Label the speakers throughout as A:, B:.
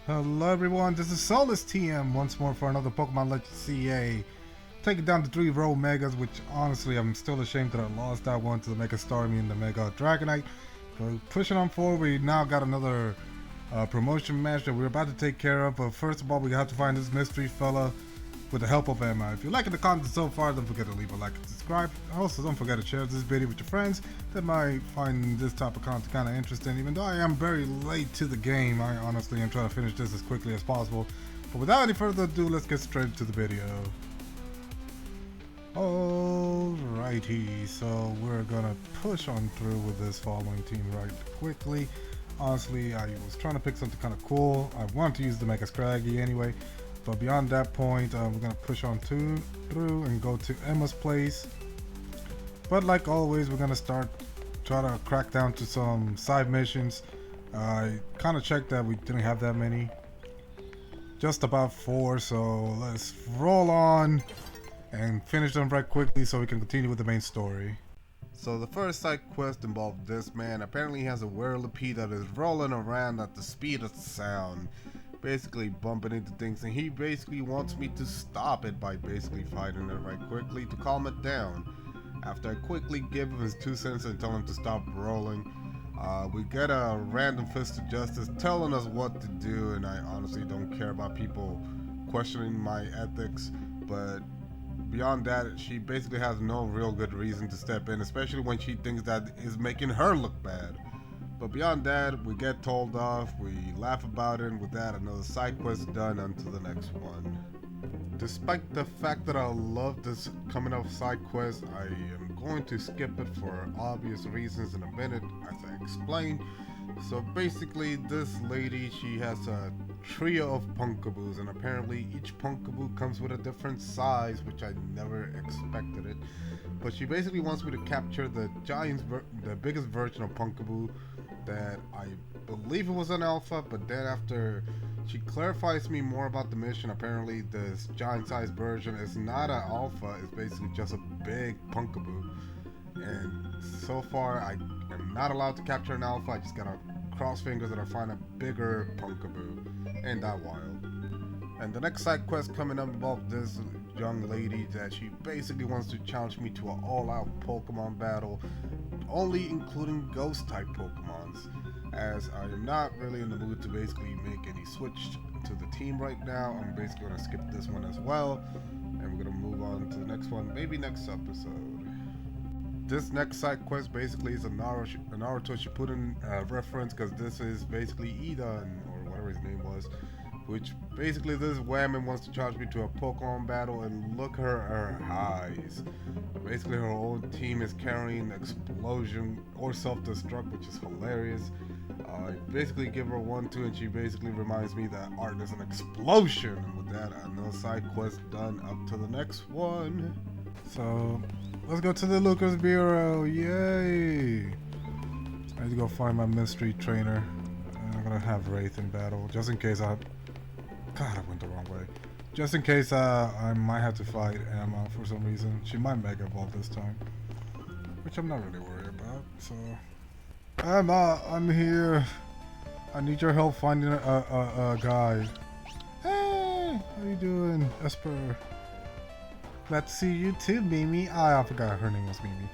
A: Hello everyone, this is Solus TM once more for another Pokemon Legends CA. Taking down the 3 Row Megas, which honestly I'm still ashamed that I lost that one to the Mega Starmie and the Mega Dragonite. But pushing on forward, we now got another promotion match that we're about to take care of. But first of all, we have to find this mystery fella with the help of Emma. If you like the content so far, don't forget to leave a like and subscribe. Also, don't forget to share this video with your friends that might find this type of content kind of interesting. Even though I am very late to the game, I honestly am trying to finish this as quickly as possible. But without any further ado, let's get straight to the video. Alrighty, so we're gonna push on through with this following team right quickly. Honestly, I was trying to pick something kind of cool. I want to use the Mega Scraggy anyway. But beyond that point, we're going to push on through and go to Emma's place. But like always, we're going to try to crack down to some side missions. I kind of checked that we didn't have that many. Just about 4, so let's roll on and finish them right quickly so we can continue with the main story. So the first side quest involved this man. Apparently he has a whirlipede that is rolling around at the speed of sound, basically bumping into things, and he basically wants me to stop it by basically fighting it right quickly to calm it down. After I quickly give him his 2 cents and tell him to stop rolling, we get a random fist of justice telling us what to do, and I honestly don't care about people questioning my ethics, but beyond that, she basically has no real good reason to step in, especially when she thinks that is making her look bad. But beyond that, we get told off, we laugh about it, and with that, another side quest done until the next one. Despite the fact that I love this coming up side quest, I am going to skip it for obvious reasons in a minute, as I explain. So basically, this lady, she has a trio of Punkaboos, and apparently each Punkaboo comes with a different size, which I never expected it. But she basically wants me to capture the biggest version of Punkaboo that I believe it was an alpha, but then after she clarifies me more about the mission, apparently this giant-sized version is not an alpha, it's basically just a big Punkaboo. And so far, I am not allowed to capture an alpha. I just gotta cross fingers that I find a bigger Punkaboo. Ain't that wild? And the next side quest coming up involves this young lady that she basically wants to challenge me to an all-out Pokemon battle, only including ghost-type Pokemons, as I am not really in the mood to basically make any switch to the team right now. I'm basically going to skip this one as well, and we're going to move on to the next one, maybe next episode. This next side quest basically is a Naruto Shippuden reference, because this is basically Idan, or whatever his name was, which basically this whammon wants to challenge me to a Pokemon battle, and look at her eyes. Basically her whole team is carrying explosion or self-destruct, which is hilarious. I basically give her 1-2 and she basically reminds me that art is an explosion. And with that, another side quest done up to the next one. So let's go to the Lucas Bureau, yay! I need to go find my mystery trainer. I'm gonna have Wraith in battle, just in case God, I went the wrong way. Just in case I might have to fight Emma for some reason. She might Mega Evolve this time, which I'm not really worried about. So, Emma, I'm here. I need your help finding a guy. Hey, how you doing, Esper? Glad to see you too, Mimi. I forgot her name was Mimi.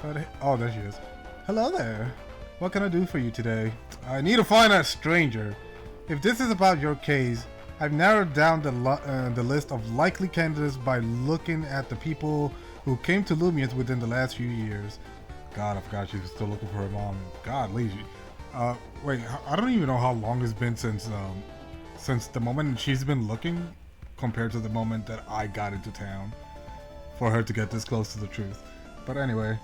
A: But oh, there she is. Hello there. What can I do for you today? I need to find that stranger. If this is about your case, I've narrowed down the list of likely candidates by looking at the people who came to Lumians within the last few years. God, I forgot she was still looking for her mom. God, lazy. Wait, I don't even know how long it's been since the moment she's been looking compared to the moment that I got into town for her to get this close to the truth. But anyway,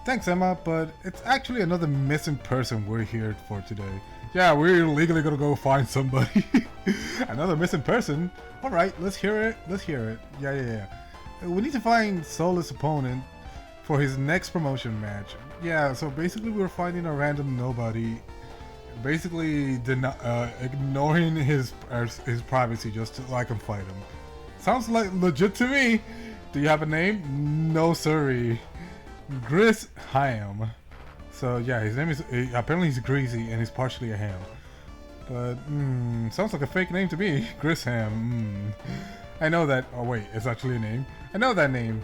A: thanks Emma, but it's actually another missing person we're here for today. Yeah, we're legally gonna go find somebody. Another missing person? Alright, let's hear it. Yeah. We need to find Solus' opponent for his next promotion match. Yeah, so basically we're finding a random nobody, basically ignoring his privacy just so I can fight him. Sounds like legit to me. Do you have a name? No siree. Gris Ham. So yeah, his name is, apparently he's greasy and he's partially a ham. But, sounds like a fake name to me. Grisham, I know that. Oh, wait, it's actually a name. I know that name.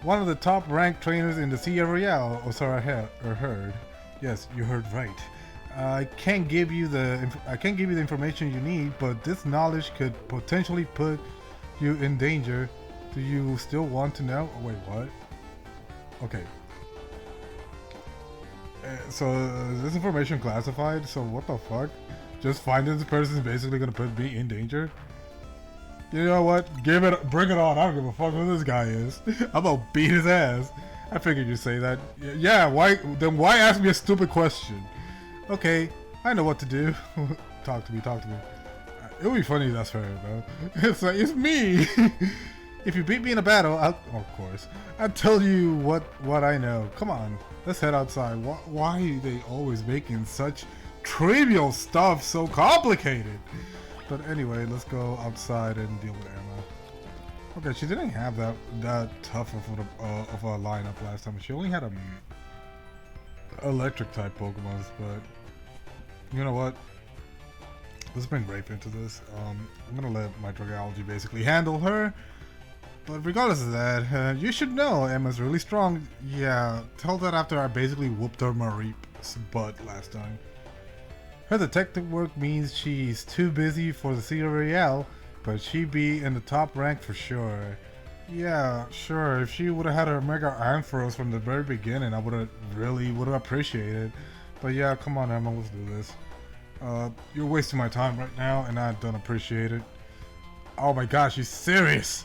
A: One of the top ranked trainers in the Sierra Real, or so I heard. Yes, you heard right. I can't give you the information you need, but this knowledge could potentially put you in danger. Do you still want to know? Oh, wait, what? Okay. So is this information classified? So what the fuck? Just finding this person is basically gonna put me in danger? You know what? Bring it on. I don't give a fuck who this guy is. I'm gonna beat his ass. I figured you'd say that. Yeah, why ask me a stupid question? Okay, I know what to do. Talk to me. It'll be funny, that's fair, bro. It's like, it's me! If you beat me in a battle, of course, I'll tell you what I know. Come on, let's head outside. Why are they always making such trivial stuff so complicated? But anyway, let's go outside and deal with Emma. Okay, she didn't have that tough of a lineup last time. She only had a electric type Pokemon, but you know what? Let's bring Rape into this. I'm gonna let my Dragology basically handle her. But regardless of that, you should know Emma's really strong. Yeah, tell that after I basically whooped her Mareep's butt last time. Her detective work means she's too busy for the Sierra Real, but she'd be in the top rank for sure. Yeah, sure, if she would have had her Mega Ampharos from the very beginning, I would have appreciated. But yeah, come on Emma, let's do this. You're wasting my time right now, and I don't appreciate it. Oh my gosh, she's serious!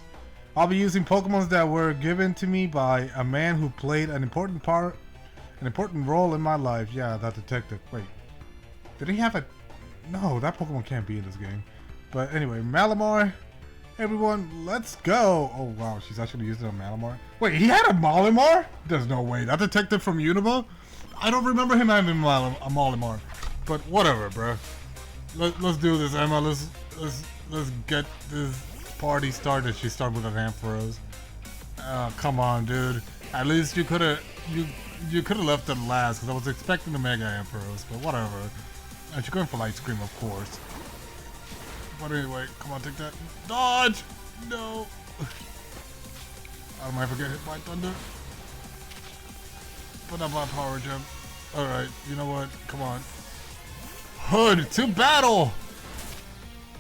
A: I'll be using Pokemon that were given to me by a man who played an important role in my life. Yeah, that detective. Wait, did he have a... No, that Pokemon can't be in this game. But anyway, Malamar. Everyone, let's go. Oh wow, she's actually using a Malamar. Wait, he had a Malamar? There's no way. That detective from Unova? I don't remember him having a Malamar. But whatever, bro. Let's do this, Emma. Let's get this party started. She started with an Ampharos. Come on, dude. At least you could have left it last, because I was expecting the Mega Ampharos, but whatever. And she's going for Light Scream, of course. But anyway, come on, take that. Dodge! No! I might forget hit by Thunder. But not by Power Gem. Alright, you know what? Come on. Hood to battle!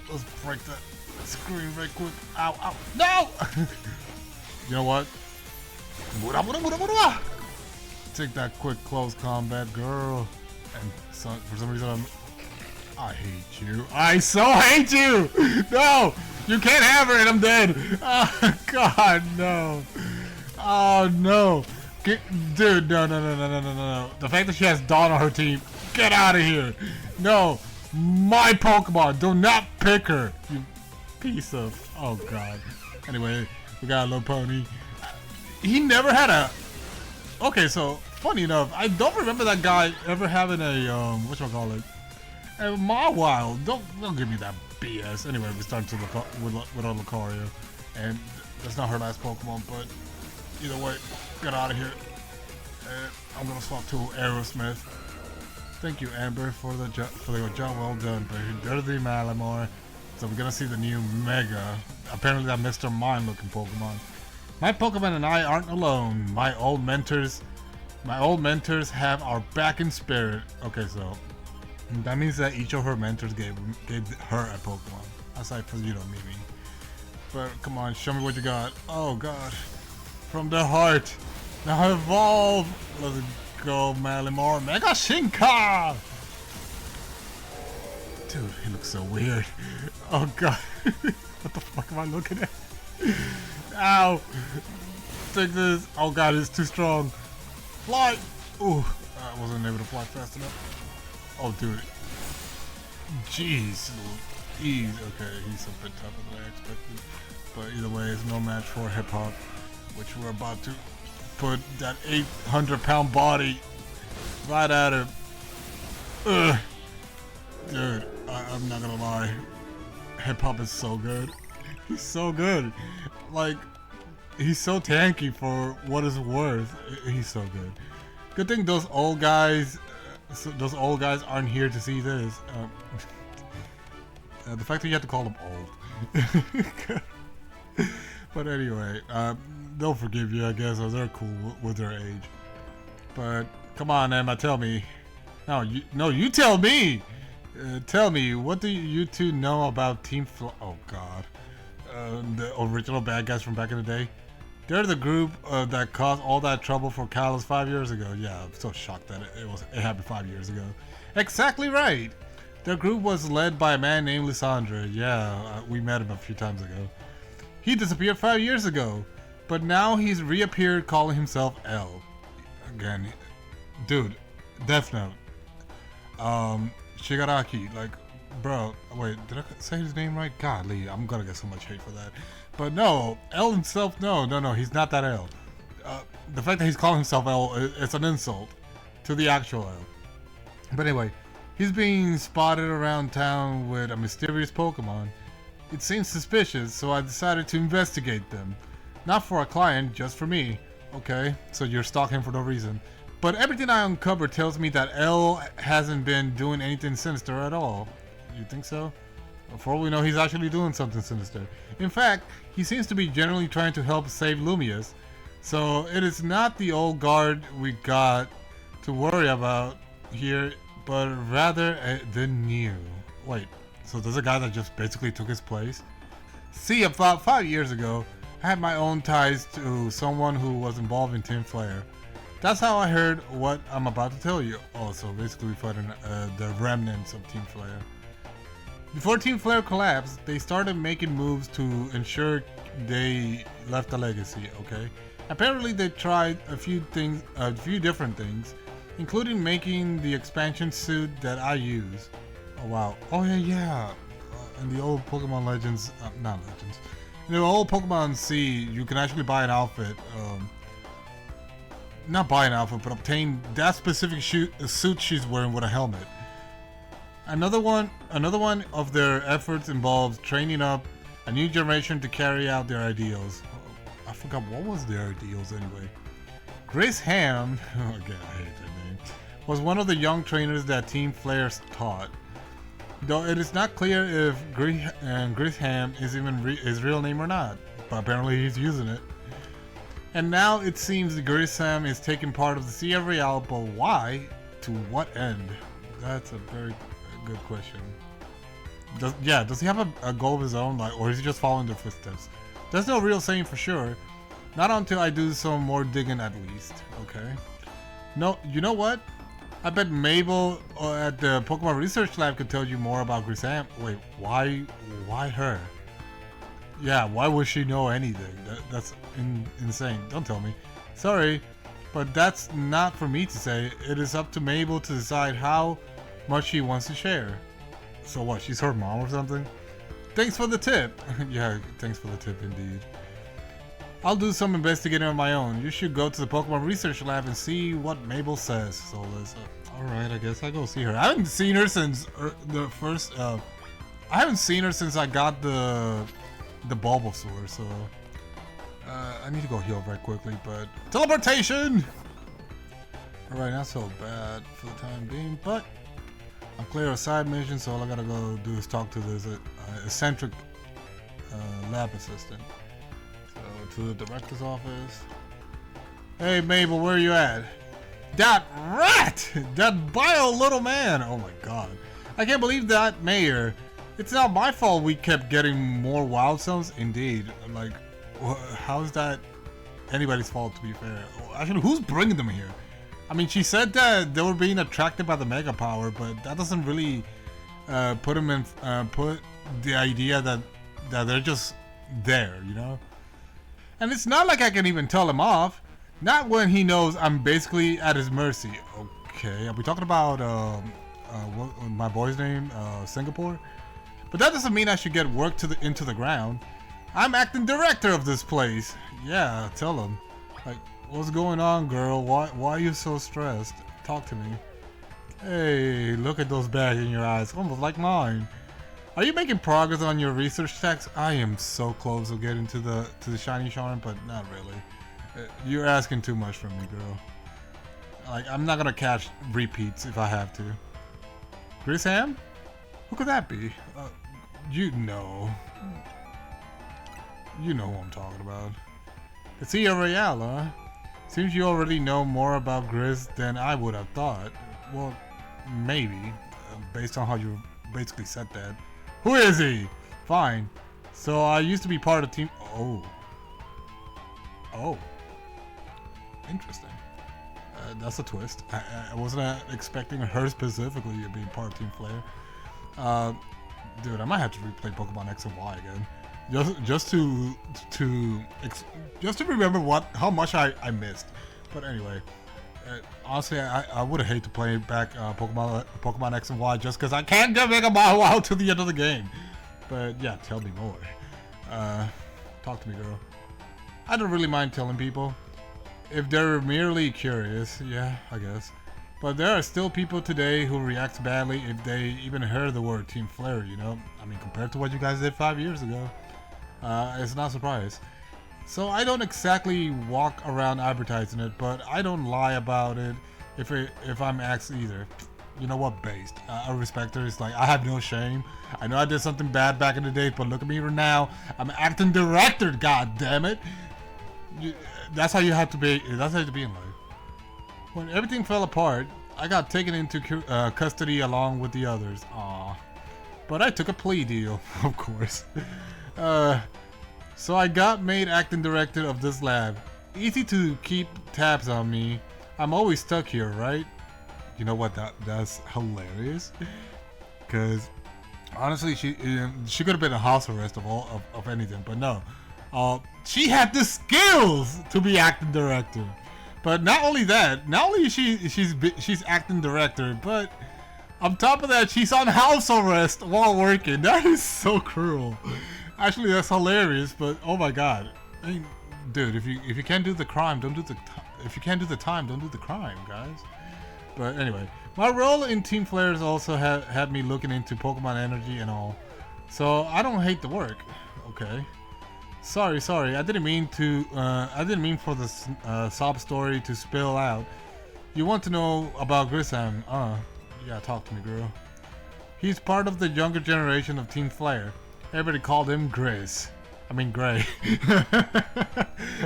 A: Let's break that screen right quick. Ow, ow. No! You know what? Take that quick close combat, girl. And so, for some reason, I hate you. I so hate you! No! You can't have her and I'm dead! Oh, God, no. Oh, no. Dude, no. The fact that she has Dawn on her team, get out of here. No. My Pokemon, do not pick her. You piece of... Oh, God. Anyway, we got a little pony. He never had a... Okay, so, funny enough, I don't remember that guy ever having a, whatchamacallit? A Mawile. Don't give me that BS. Anyway, we started to with our Lucario. And that's not her last Pokemon, but either way, get out of here. And I'm gonna swap to Aerosmith. Thank you, Amber, for the job well done. But there's the Malamar. So we're gonna see the new Mega. Apparently that Mr. Mime looking Pokemon. My Pokemon and I aren't alone. My old mentors have our back in spirit. Okay, so that means that each of her mentors gave her a Pokemon. Aside from, you know, Mimi. But come on, show me what you got. Oh God. From the heart. Now evolve. Let's go, Malamar. Mega Shinka! Dude, he looks so weird. Oh God. What the fuck am I looking at? Ow. Take this. Oh God, it's too strong. Fly. Ooh. I wasn't able to fly fast enough. Oh, dude. Jeez. Ease. Okay, he's a bit tougher than I expected. But either way, it's no match for Hip Hop, which we're about to put that 800-pound body right at him. Ugh. Dude, I'm not gonna lie. Hip Hop is so good. He's so good. Like, he's so tanky for what it's worth. He's so good. Good thing those old guys aren't here to see this. The fact that you have to call them old. But anyway, they'll forgive you, I guess, as they're cool with their age. But come on, Emma, tell me. No, you tell me. Tell me, what do you two know about Team Oh God, the original bad guys from back in the day? They're the group that caused all that trouble for Kalos 5 years ago. Yeah, I'm so shocked that it happened 5 years ago. Exactly right. Their group was led by a man named Lysandre. Yeah, we met him a few times ago. He disappeared 5 years ago, but now he's reappeared calling himself L. Again, dude, Death Note. Shigaraki, like, bro, wait, did I say his name right? Godly, I'm gonna get so much hate for that. But no, L himself, no, he's not that L. The fact that he's calling himself L, it's an insult to the actual L. But anyway, he's being spotted around town with a mysterious Pokemon. It seems suspicious, so I decided to investigate them. Not for a client, just for me. Okay, so you're stalking him for no reason. But everything I uncovered tells me that L hasn't been doing anything sinister at all. You think so? For all we know, he's actually doing something sinister. In fact, he seems to be generally trying to help save Lumius. So it is not the old guard we got to worry about here, but rather the new. Wait, so there's a guy that just basically took his place? See, about 5 years ago, I had my own ties to someone who was involved in Team Flare. That's how I heard what I'm about to tell you. Oh, so basically we fought the remnants of Team Flare. Before Team Flare collapsed, they started making moves to ensure they left a legacy, okay? Apparently they tried a few different things, including making the expansion suit that I use. Oh wow. Oh yeah. In the old Pokemon Legends, not Legends. In the old Pokemon C, you can actually buy an outfit. Not buy an outfit, but obtain that specific suit she's wearing with a helmet. Another one of their efforts involves training up a new generation to carry out their ideals. I forgot what was their ideals anyway. Grace Ham, again I hate that name, was one of the young trainers that Team Flare taught. Though it is not clear if Grace Ham is even his real name or not, but apparently he's using it. And now it seems that Grisam is taking part of the Sea Real, but why? To what end? That's a very good question. Does he have a goal of his own, or is he just following their footsteps? There's no real saying for sure. Not until I do some more digging at least, okay? No, you know what? I bet Mabel at the Pokemon Research Lab could tell you more about Grisam. Wait, why her? Yeah, why would she know anything? That's insane. Don't tell me. Sorry, but that's not for me to say. It is up to Mabel to decide how much she wants to share. So what, she's her mom or something? Thanks for the tip. Yeah, thanks for the tip indeed. I'll do some investigating on my own. You should go to the Pokemon Research Lab and see what Mabel says. So let's... Alright, I guess I'll go see her. I haven't seen her since the first... I haven't seen her since I got the Bulbasaur, so I need to go heal very quickly, but teleportation! Alright, not so bad for the time being, but I'll clear a side mission, so all I gotta go do is talk to this eccentric lab assistant. So to the director's office. Hey Mabel, where are you at? That rat! That vile little man! Oh my god. I can't believe that mayor. It's not my fault we kept getting more wild sounds. Indeed. Like, how is that anybody's fault, to be fair? Actually, who's bringing them here? I mean, she said that they were being attracted by the Mega Power, but that doesn't really put the idea that they're just there, you know? And it's not like I can even tell him off. Not when he knows I'm basically at his mercy. Okay, are we talking about what my boy's name? Singapore? But that doesn't mean I should get work into the ground. I'm acting director of this place. Yeah, tell him. Like, what's going on, girl? Why are you so stressed? Talk to me. Hey, look at those bags in your eyes, almost like mine. Are you making progress on your research text? I am so close to getting to the shiny charm, but not really. You're asking too much from me, girl. Like, I'm not gonna catch repeats if I have to. Grisam? Who could that be? You know. You know who I'm talking about. It's Royale, huh? Seems you already know more about Grizz than I would have thought. Well, maybe. Based on how you basically said that. Who is he? Fine. So I used to be part of Team... Oh. Oh. Interesting. That's a twist. I wasn't expecting her specifically to be part of Team Flare. Dude, I might have to replay Pokemon X and Y again. Just to remember how much I missed. But anyway, honestly, I would hate to play back Pokemon X and Y just because I can't get Mega Mile to the end of the game. But yeah, tell me more. Talk to me, girl. I don't really mind telling people if they're merely curious. Yeah, I guess. But there are still people today who react badly if they even heard the word Team Flare. You know, I mean, compared to what you guys did 5 years ago. It's not a surprise. So I don't exactly walk around advertising it, but I don't lie about it if I'm asked either. You know what, based. I respect her. It's like, I have no shame. I know I did something bad back in the day, but look at me right now. I'm an acting director, god damn it. That's how you have to be. That's how you have to be in life. When everything fell apart, I got taken into custody along with the others. Aww. But I took a plea deal, of course. So I got made acting director of this lab. Easy to keep tabs on me. I'm always stuck here, right? You know what? That's hilarious. Cause honestly, she could have been a house arrest of anything, but no. She had the skills to be acting director. But not only that, not only is she's acting director, but on top of that, she's on house arrest while working. That is so cruel. Actually, that's hilarious. But oh my god, I mean, dude, if you can't do the crime, don't do the. If you can't do the time, don't do the crime, guys. But anyway, my role in Team Flare has also had me looking into Pokemon energy and all. So I don't hate the work. Okay. Sorry. I didn't mean for the sob story to spill out. You want to know about Grisam? Yeah, talk to me, girl. He's part of the younger generation of Team Flare. Everybody called him Grizz. I mean, Gray.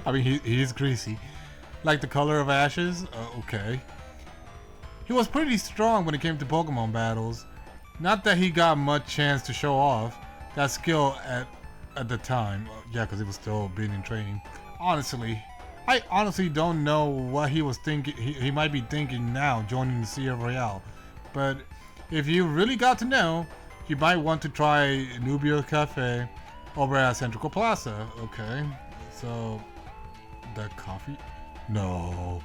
A: I mean, he's greasy. Like the color of ashes? Okay. He was pretty strong when it came to Pokemon battles. Not that he got much chance to show off that skill at the time. Yeah, because he was still being in training. I honestly don't know what he was thinking. He might be thinking now, joining the Sea Royale. But if you really got to know, you might want to try Nubio Cafe over at Central Plaza. Okay, so the coffee? No.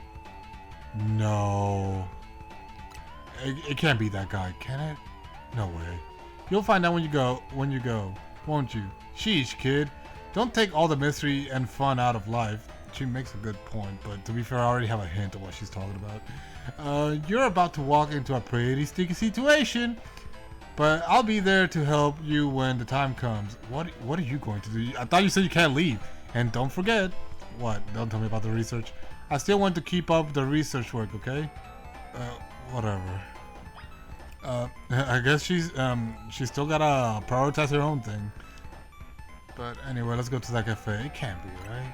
A: It can't be that guy, can it? No way. You'll find out when you go, won't you? Sheesh, kid. Don't take all the mystery and fun out of life. She makes a good point, but to be fair, I already have a hint of what she's talking about. You're about to walk into a pretty sticky situation, but I'll be there to help you when the time comes. What are you going to do? I thought you said you can't leave. And don't forget, what? Don't tell me about the research. I still want to keep up the research work, okay? Whatever. I guess she's still gotta prioritize her own thing. But anyway, let's go to that cafe. It can't be, right?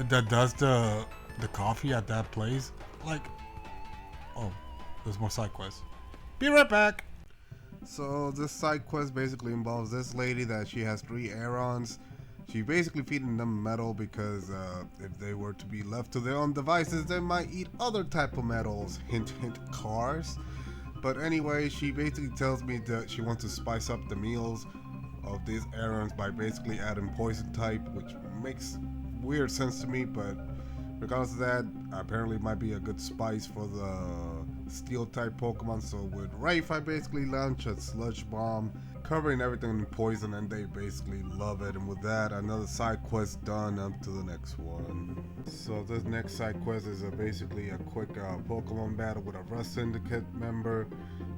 A: That does the coffee at that place. Like, oh, there's more side quests. Be right back. So this side quest basically involves this lady that she has 3 Aerons. She basically feeding them metal because if they were to be left to their own devices, they might eat other type of metals. Hint, hint, cars. But anyway, she basically tells me that she wants to spice up the meals of these errands by basically adding poison type, which makes weird sense to me, but regardless of that, apparently it might be a good spice for the steel type Pokemon. So with Rafe, I basically launch a sludge bomb covering everything in poison, and they basically love it. And with that, another side quest done. Up to the next one. So this next side quest is basically a quick Pokemon battle with a Rust Syndicate member.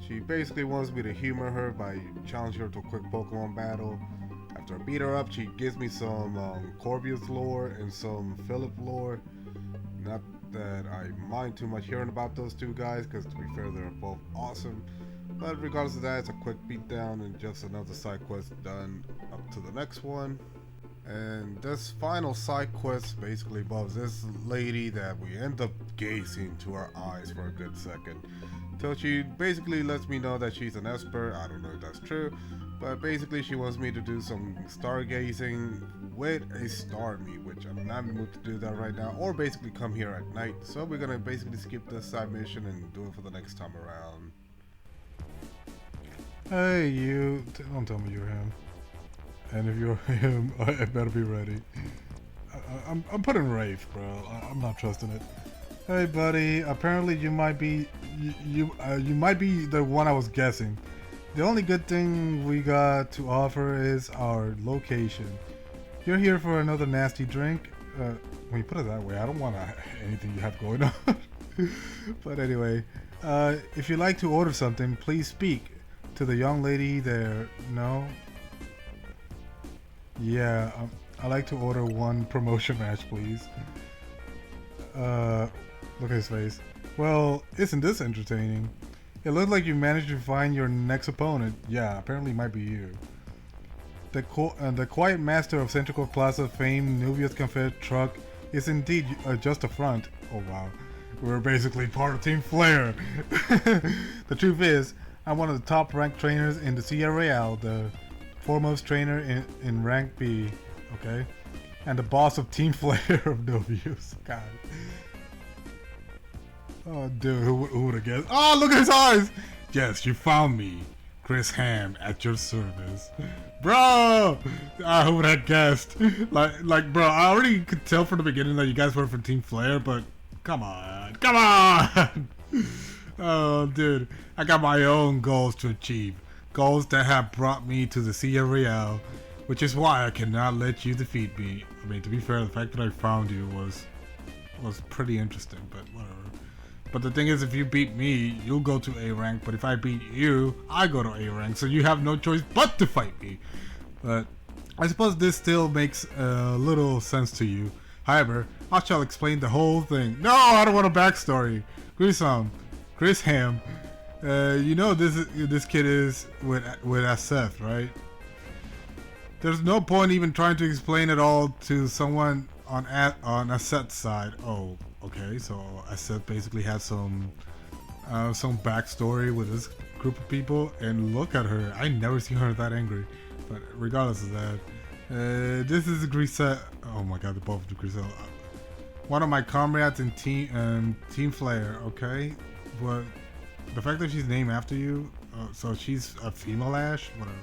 A: She basically wants me to humor her by challenging her to a quick Pokemon battle. After I beat her up, she gives me some Corvius lore and some Philip lore. Not that I mind too much hearing about those two guys, because to be fair, they're both awesome. But regardless of that, it's a quick beatdown and just another side quest done up to the next one. And this final side quest basically involves this lady that we end up gazing to her eyes for a good second. Till she basically lets me know that she's an esper. I don't know if that's true, but basically she wants me to do some stargazing with a star meat, which I'm not in the mood to do that right now, or basically come here at night. So we're gonna basically skip this side mission and do it for the next time around. Hey you, don't tell me you're him. And if you're him, I better be ready. I'm putting Wraith, bro. I'm not trusting it. Hey, buddy. Apparently, you might be you might be the one I was guessing. The only good thing we got to offer is our location. You're here for another nasty drink. When you put it that way, I don't want anything you have going on. But anyway, if you'd like to order something, please speak to the young lady there. No. Yeah, I like to order one promotion match, please. Look at his face. Well, isn't this entertaining? It looks like you managed to find your next opponent. Yeah, apparently it might be you. The quiet master of Central Plaza fame, Nubia's Confederate truck, is indeed just a front. Oh wow, we're basically part of Team Flare. The truth is, I'm one of the top ranked trainers in the Sierra Real, the foremost trainer in rank B, okay? And the boss of Team Flare of Novius. God. Oh, dude, who would have guessed? Oh, look at his eyes! Yes, you found me. Chris Ham at your service. Bro! Who would have guessed? Like, bro, I already could tell from the beginning that you guys were from Team Flare, but come on. Come on! Oh, dude, I got my own goals to achieve. Goals that have brought me to the Sierra Real, which is why I cannot let you defeat me. I mean, to be fair, the fact that I found you was pretty interesting, but whatever. But the thing is, if you beat me, you'll go to A rank, but if I beat you, I go to A rank, so you have no choice but to fight me. But I suppose this still makes a little sense to you. However, I shall explain the whole thing. No, I don't want a backstory. Chris Ham. You know this kid is with Seth, right? There's no point even trying to explain it all to someone on Aset's side. Oh, okay. So Aset basically has some backstory with this group of people, and look at her. I never seen her that angry. But regardless of that, this is Griselle. Oh my God, the both of the Griselle. One of my comrades in Team Flare. Okay, but the fact that she's named after you, so she's a female Ash, whatever.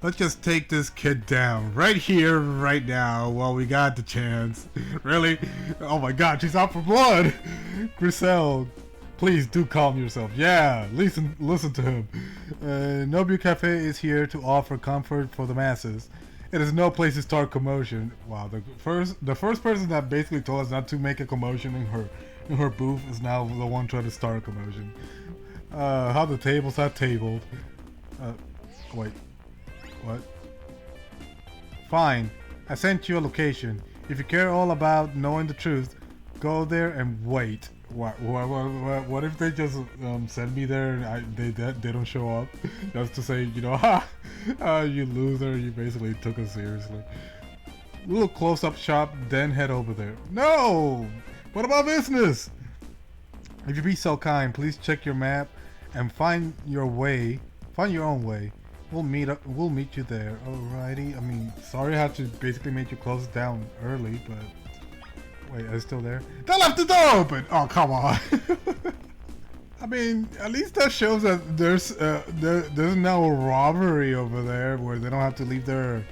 A: Let's just take this kid down right here, right now, while we got the chance. Really? Oh my God, she's out for blood. Griselle, please do calm yourself. Yeah, listen to him. Nobu Cafe is here to offer comfort for the masses. It is no place to start commotion. Wow, the first person that basically told us not to make a commotion in her booth is now the one trying to start a commotion. How the tables are tabled. Wait. What? Fine. I sent you a location. If you care all about knowing the truth, go there and wait. What if they just send me there and they don't show up? Just to say, you know, you loser, you basically took us seriously. Little close-up shop, then head over there. No! What about business? If you be so kind, please check your map and find your own way. We'll meet you there. Alrighty. I mean, sorry I had to basically make you close down early, but wait, are you still there? They left the door open! Oh, come on. I mean, at least that shows that there's now a robbery over there where they don't have to leave their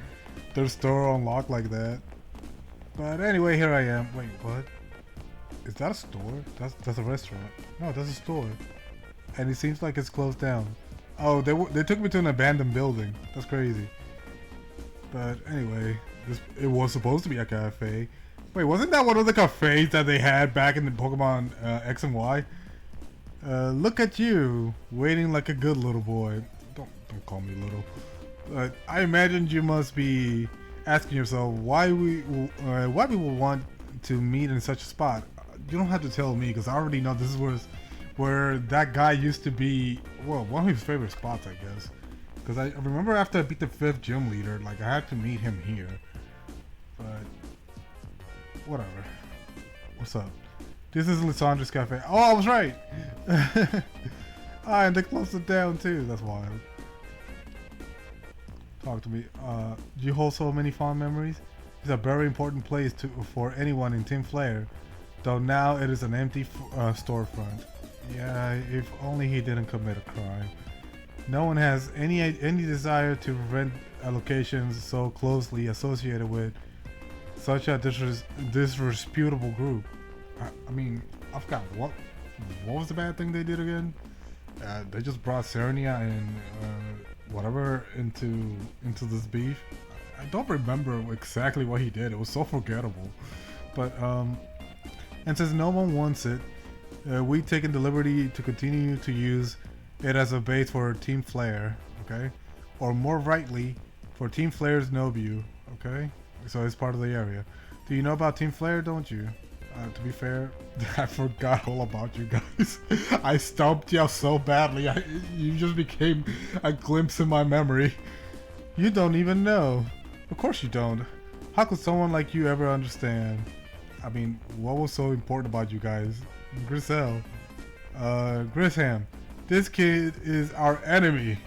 A: store unlocked like that. But anyway, here I am. Wait, what? Is that a store? That's a restaurant. No, that's a store. And it seems like it's closed down. Oh, they took me to an abandoned building. That's crazy. But anyway, it was supposed to be a cafe. Wait, wasn't that one of the cafes that they had back in the Pokemon X and Y? Look at you, waiting like a good little boy. Don't call me little. I imagined you must be asking yourself why people want to meet in such a spot. You don't have to tell me because I already know this is where that guy used to be, well, one of his favorite spots, I guess. Because I remember after I beat the 5th gym leader, like I had to meet him here. But whatever. What's up? This is Lissandra's Cafe. Oh, I was right! Ah, and they closed it down too. That's wild. Talk to me. Do you hold so many fond memories? It's a very important place for anyone in Team Flare. Though now it is an empty storefront. Yeah, if only he didn't commit a crime. No one has any desire to rent locations so closely associated with such a disreputable group. I mean, I forgot what was the bad thing they did again? They just brought Serenia and whatever into this beef. I don't remember exactly what he did. It was so forgettable. But and since no one wants it, we've taken the liberty to continue to use it as a base for Team Flare, okay? Or more rightly, for Team Flare's Nobu, okay? So it's part of the area. Do you know about Team Flare, don't you? To be fair, I forgot all about you guys. I stumped you so badly. You just became a glimpse in my memory. You don't even know. Of course you don't. How could someone like you ever understand? I mean, what was so important about you guys? Grisel. Grisham. This kid is our enemy.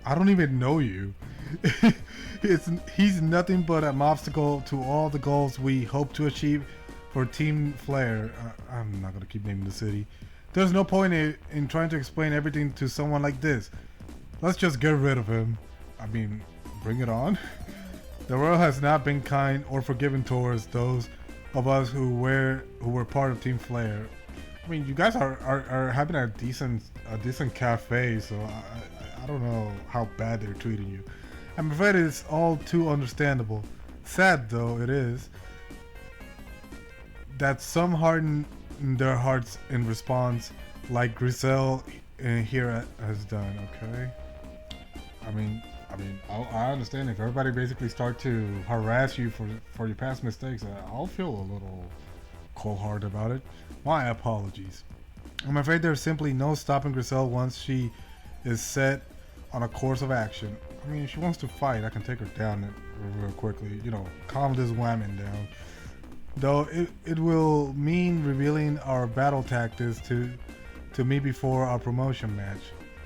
A: I don't even know you. He's nothing but an obstacle to all the goals we hope to achieve for Team Flare. I'm not gonna keep naming the city. There's no point in trying to explain everything to someone like this. Let's just get rid of him. I mean, bring it on. The world has not been kind or forgiving towards those of us who were part of Team Flare. I mean, you guys are having a decent cafe, so I don't know how bad they're treating you. I'm afraid it's all too understandable. Sad though it is that some harden their hearts in response, like Grisel here has done. Okay. I mean, I understand if everybody basically start to harass you for your past mistakes. I'll feel a little cold-hearted about it. My apologies. I'm afraid there's simply no stopping Grisel once she is set on a course of action. I mean, if she wants to fight, I can take her down real quickly. You know, calm this whammon down. Though it will mean revealing our battle tactics to me before our promotion match.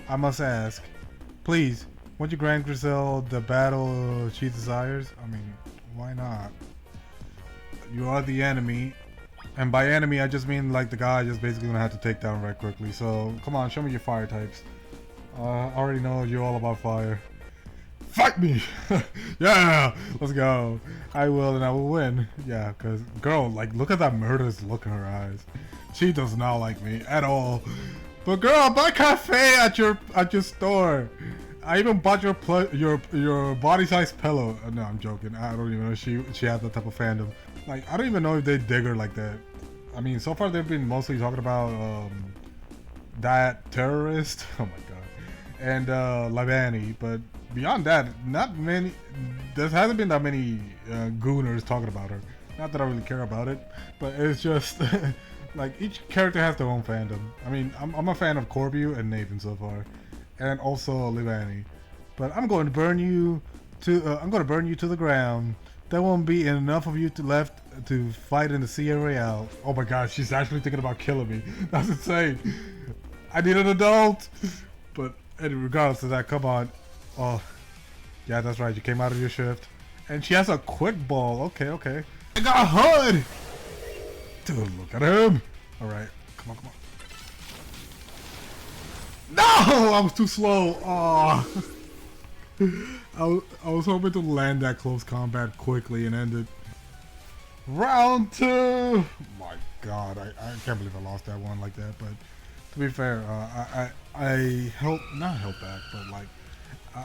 A: I must ask, please, won't you grant Grisel the battle she desires? I mean, why not? You are the enemy. And by enemy, I just mean like the guy I just basically gonna have to take down right quickly. So, come on, show me your fire types. I already know you're all about fire. Fight me! Yeah! Let's go. I will and I will win. Yeah, because, girl, like, look at that murderous look in her eyes. She does not like me at all. But girl, buy cafe at your store. I even bought your body-size pillow. No, I'm joking. I don't even know if she has that type of fandom. Like, I don't even know if they dig her like that. I mean, so far they've been mostly talking about that terrorist. Oh my god. And Lavani, but beyond that, not many. There hasn't been that many gooners talking about her. Not that I really care about it, but it's just like each character has their own fandom. I mean, I'm a fan of Corbu and Nathan so far, and also Livani. But I'm going to burn you to the ground. There won't be enough of you left to fight in the Sierra Royale. Oh my god, she's actually thinking about killing me. That's insane. I need an adult. But regardless of that, come on. Oh, yeah, that's right. You came out of your shift. And she has a quick ball. Okay, okay. I got a HUD! Dude, look at him. Alright, come on, come on. No! I was too slow. Oh. I was hoping to land that close combat quickly and end it. Round 2! My god, I can't believe I lost that one like that. But to be fair, I not held back, but like,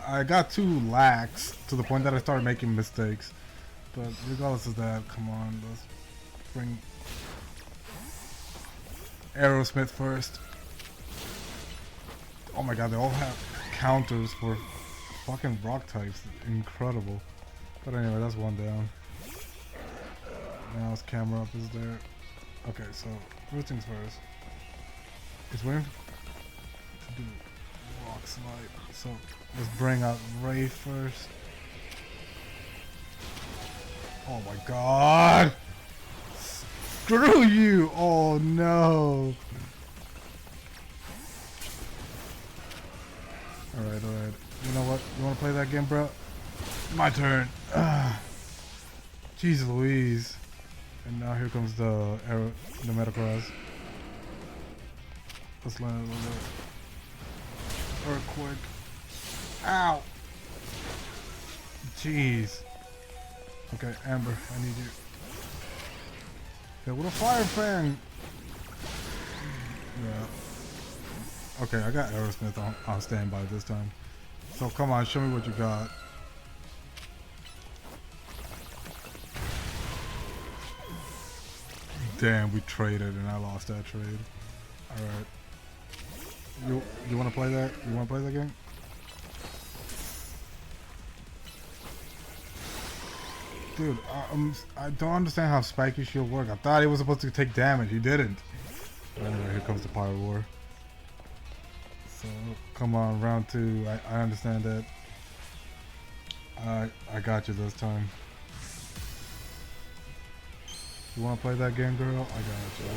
A: I got too lax to the point that I started making mistakes. But regardless of that, come on, let's bring Aerosmith first. Oh my god, they all have counters for fucking rock types. Incredible. But anyway, that's one down. Now his camera up is there. Okay, so first things first. It's waiting to do rock slide. So let's bring out Ray first. Oh my god! Screw you! Oh no! Alright, alright. You know what? You wanna play that game, bro? My turn. Jeez Louise. And now here comes the arrow, the Metacross. Let's land a little bit. Earthquake. Ow! Jeez. Okay, Amber, I need you. Okay, with a fire fan. Yeah. Okay, I got Aerosmith on standby this time. So come on, show me what you got. Damn, we traded and I lost that trade. Alright. You wanna play that? You wanna play that game? Dude, I don't understand how spiky shield work. I thought it was supposed to take damage. You didn't. Anyway, here comes the Pyro War. So, come on, round 2. I understand that. I got you this time. You wanna play that game, girl? I got you.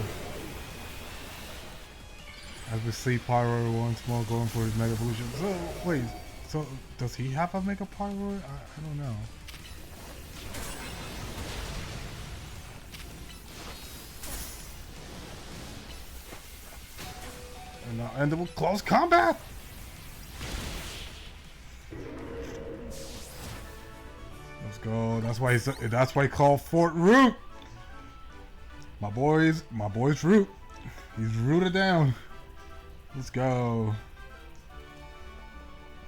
A: As we see Pyro once more going for his Mega Evolution. So, wait. So, does he have a Mega Pyro? I don't know. And now end it with close combat! Let's go. That's why he called Fort Root! My boy's Root. He's rooted down. Let's go.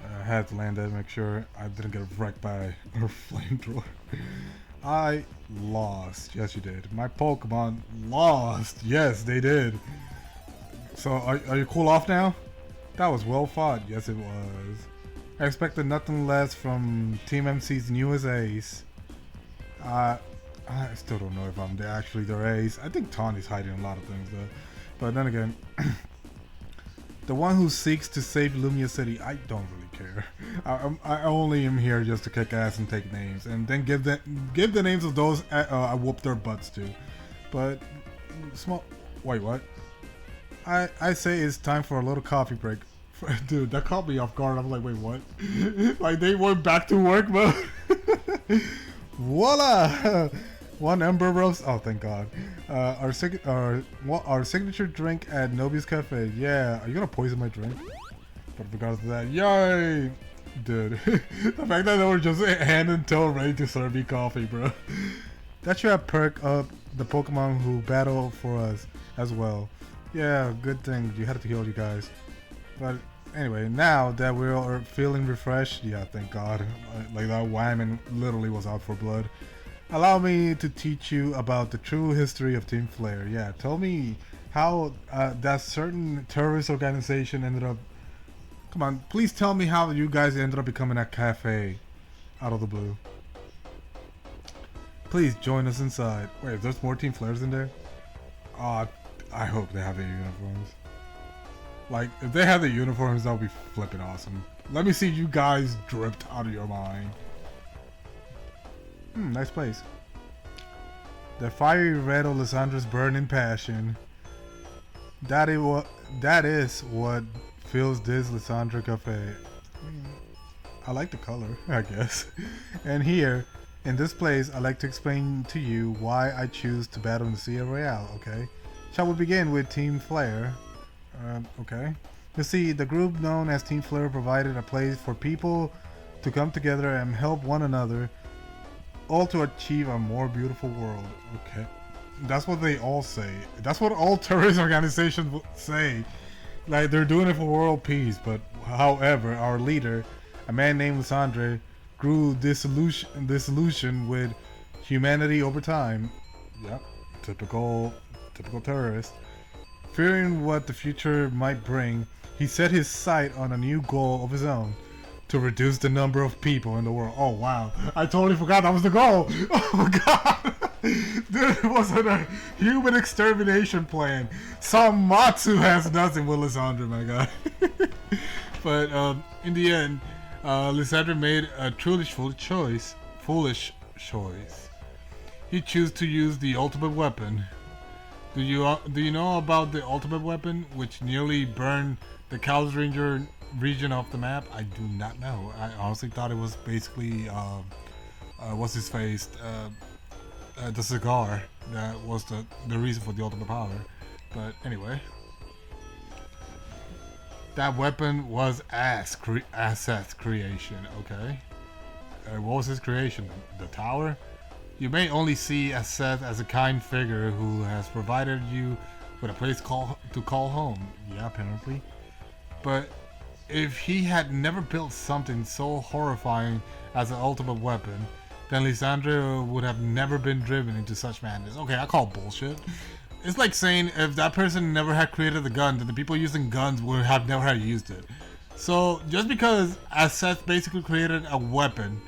A: I had to land that to make sure I didn't get wrecked by a flamethrower. I lost. Yes, you did. My Pokemon lost. Yes, they did. So, are you cool off now? That was well fought. Yes, it was. I expected nothing less from Team MC's newest ace. I still don't know if I'm actually their ace. I think Tawny's hiding a lot of things, though. But then again, the one who seeks to save Lumia City, I don't really care. I only am here just to kick ass and take names, and then give the names of those I whoop their butts to. But wait, what? I say it's time for a little coffee break. Dude, that caught me off guard. I'm like, wait, what? Like they went back to work mode. Voila! One Ember Roast. Oh, thank God. Our signature drink at Nobi's Cafe. Yeah, are you gonna poison my drink? But regardless of that, yay! Dude, the fact that they were just hand and toe ready to serve me coffee, bro. That should have perked up the Pokemon who battle for us as well. Yeah, good thing you had to heal you guys. But anyway, now that we're feeling refreshed, yeah, thank God. Like that Wyman literally was out for blood. Allow me to teach you about the true history of Team Flare. Yeah, tell me how that certain terrorist organization ended up. Come on, please tell me how you guys ended up becoming a cafe out of the blue. Please join us inside. Wait, there's more Team Flares in there? I hope they have their uniforms. Like, if they have the uniforms, that would be flipping awesome. Let me see you guys dripped out of your mind. Nice place. The fiery red of Lysandra's burning passion. That is what fills this Lysandra cafe. I like the color, I guess. And here, in this place, I'd like to explain to you why I choose to battle in the Sea Royale, okay? Shall we begin with Team Flare? Okay. You see, the group known as Team Flare provided a place for people to come together and help one another, all to achieve a more beautiful world. Okay. That's what they all say. That's what all terrorist organizations say. Like, they're doing it for world peace, but however, our leader, a man named Lysandre, grew disillusion with humanity over time. Yep. Typical terrorist. Fearing what the future might bring, he set his sight on a new goal of his own, to reduce the number of people in the world. Oh wow, I totally forgot that was the goal. Oh god. There wasn't a human extermination plan. Some Matsu has nothing with Lysandra, my god. But in the end, Lysandra made a truly foolish choice. He chose to use the ultimate weapon. Do you know about the ultimate weapon, which nearly burned the Chaos Ranger region off the map? I do not know. I honestly thought it was basically what's his face, the cigar that was the reason for the ultimate power. But anyway, that weapon was Seth's creation. Okay, what was his creation? The tower. You may only see Seth as a kind figure who has provided you with a place to call home. Yeah, apparently. But if he had never built something so horrifying as an ultimate weapon, then Lysandra would have never been driven into such madness. Okay, I call bullshit. It's like saying if that person never had created the gun, then the people using guns would have never had used it. So just because Seth basically created a weapon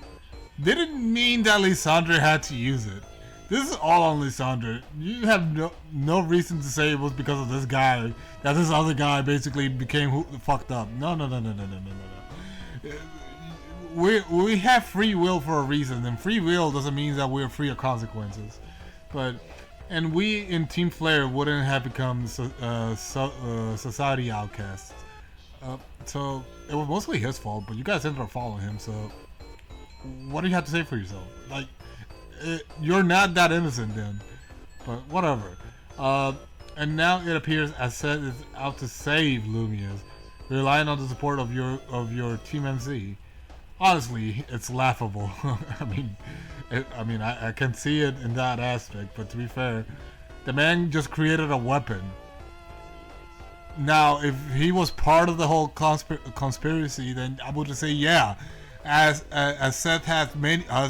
A: didn't mean that Lysandra had to use it. This is all on Lysandra. You have no reason to say it was because of this guy that this other guy basically became fucked up. No. We have free will for a reason, and free will doesn't mean that we're free of consequences. And we in Team Flare wouldn't have become society outcasts. So it was mostly his fault, but you guys ended up following him, so what do you have to say for yourself? Like, you're not that innocent then. But whatever. And now it appears Seth is out to save Lumias, relying on the support of your Team MC. Honestly, it's laughable. I can see it in that aspect, but to be fair, the man just created a weapon. Now, if he was part of the whole conspiracy, then I would just say yeah. As Seth has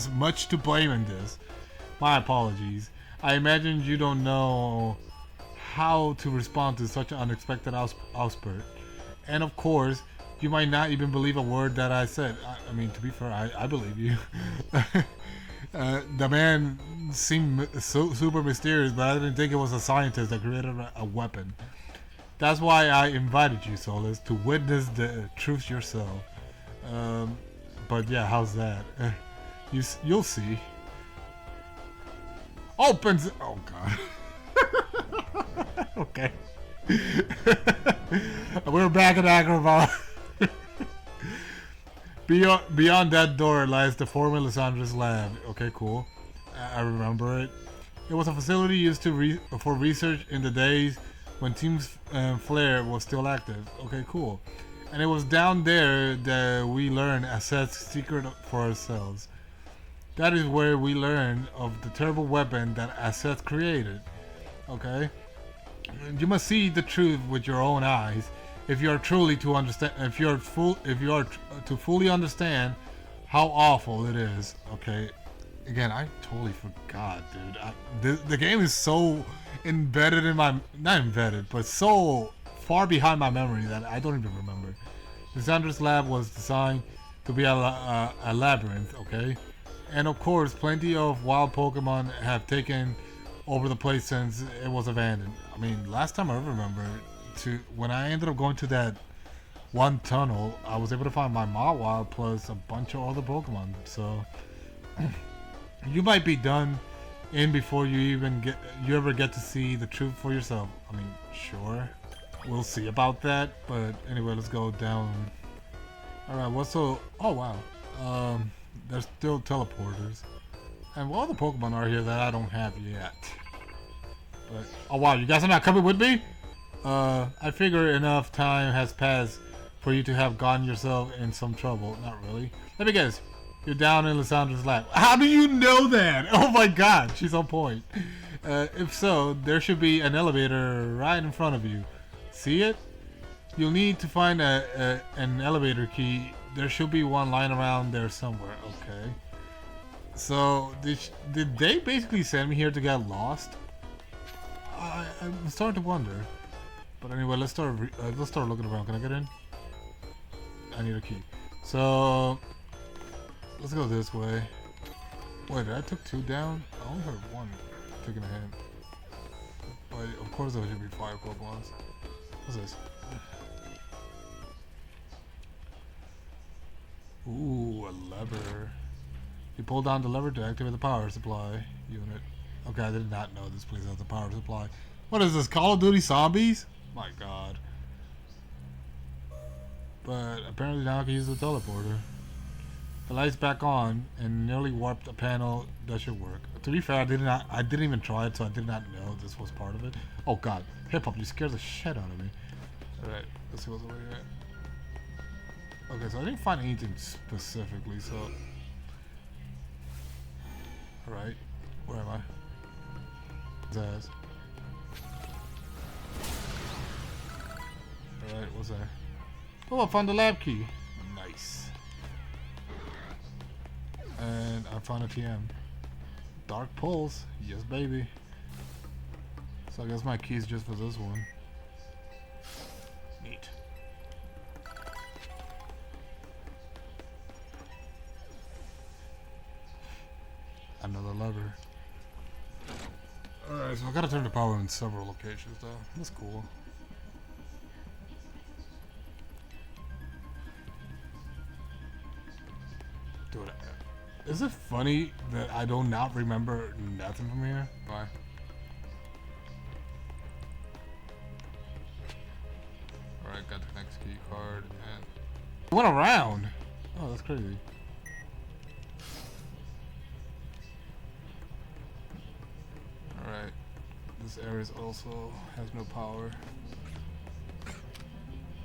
A: much to blame in this. My apologies. I imagine you don't know how to respond to such an unexpected outburst. And of course, you might not even believe a word that I said. I mean, to be fair, I believe you. The man seemed super mysterious, but I didn't think it was a scientist that created a weapon. That's why I invited you, Solus, to witness the truth yourself. But yeah, how's that? You'll see. Opens. Oh god. Okay. We're back at Agrabah. Beyond that door lies the former Lysandra's lab. Okay, cool. I remember it. It was a facility used for research in the days when Team Flare was still active. Okay, cool. And it was down there that we learned Seth's secret for ourselves. That is where we learned of the terrible weapon that Seth created. Okay? You must see the truth with your own eyes if you are truly to understand. If you are to fully understand how awful it is. Okay? Again, I totally forgot, dude. The game is so embedded in my not embedded, but so far behind my memory that I don't even remember. Lysandra's lab was designed to be a labyrinth, okay? And of course, plenty of wild Pokemon have taken over the place since it was abandoned. I mean, last time I remember, when I ended up going to that one tunnel, I was able to find my Mawile plus a bunch of other Pokemon. So you might be done in before you ever get to see the truth for yourself. I mean, sure. We'll see about that, but anyway, let's go down. Alright, oh wow. There's still teleporters. And what other Pokemon are here that I don't have yet? But, oh wow, you guys are not coming with me? I figure enough time has passed for you to have gotten yourself in some trouble. Not really. Let me guess. You're down in Lysandra's lab. How do you know that? Oh my god, she's on point. If so, there should be an elevator right in front of you. See it? You'll need to find an elevator key. There should be one lying around there somewhere. Okay. So did they basically send me here to get lost? I'm starting to wonder. But anyway, let's start looking around. Can I get in? I need a key. So let's go this way. Wait, I took two down. I only heard one. taking a hint. But of course there should be fire Pokemons. What's this? Ooh, a lever. You pull down the lever to activate the power supply unit. Okay, I did not know this place has a power supply. What is this, Call of Duty Zombies? My god. But apparently now I can use the teleporter. The light's back on and nearly warped a panel that should work. To be fair, I didn't even try it, so I did not know this was part of it. Oh god, Hip Hop, you scared the shit out of me. Alright, let's see what's over here. Okay, so I didn't find anything specifically, so... Alright, where am I? Zaz. Alright, what's that? Oh, I found the lab key. Nice. And I found a TM. Dark Pulse. Yes, baby. So I guess my key's just for this one. Neat. Another lever. Alright, so I gotta turn the power in several locations though. That's cool. Dude, is it funny that I do not remember nothing from here? Bye. Alright, got the next key card and... I went around! Oh, that's crazy. Alright. This area also has no power.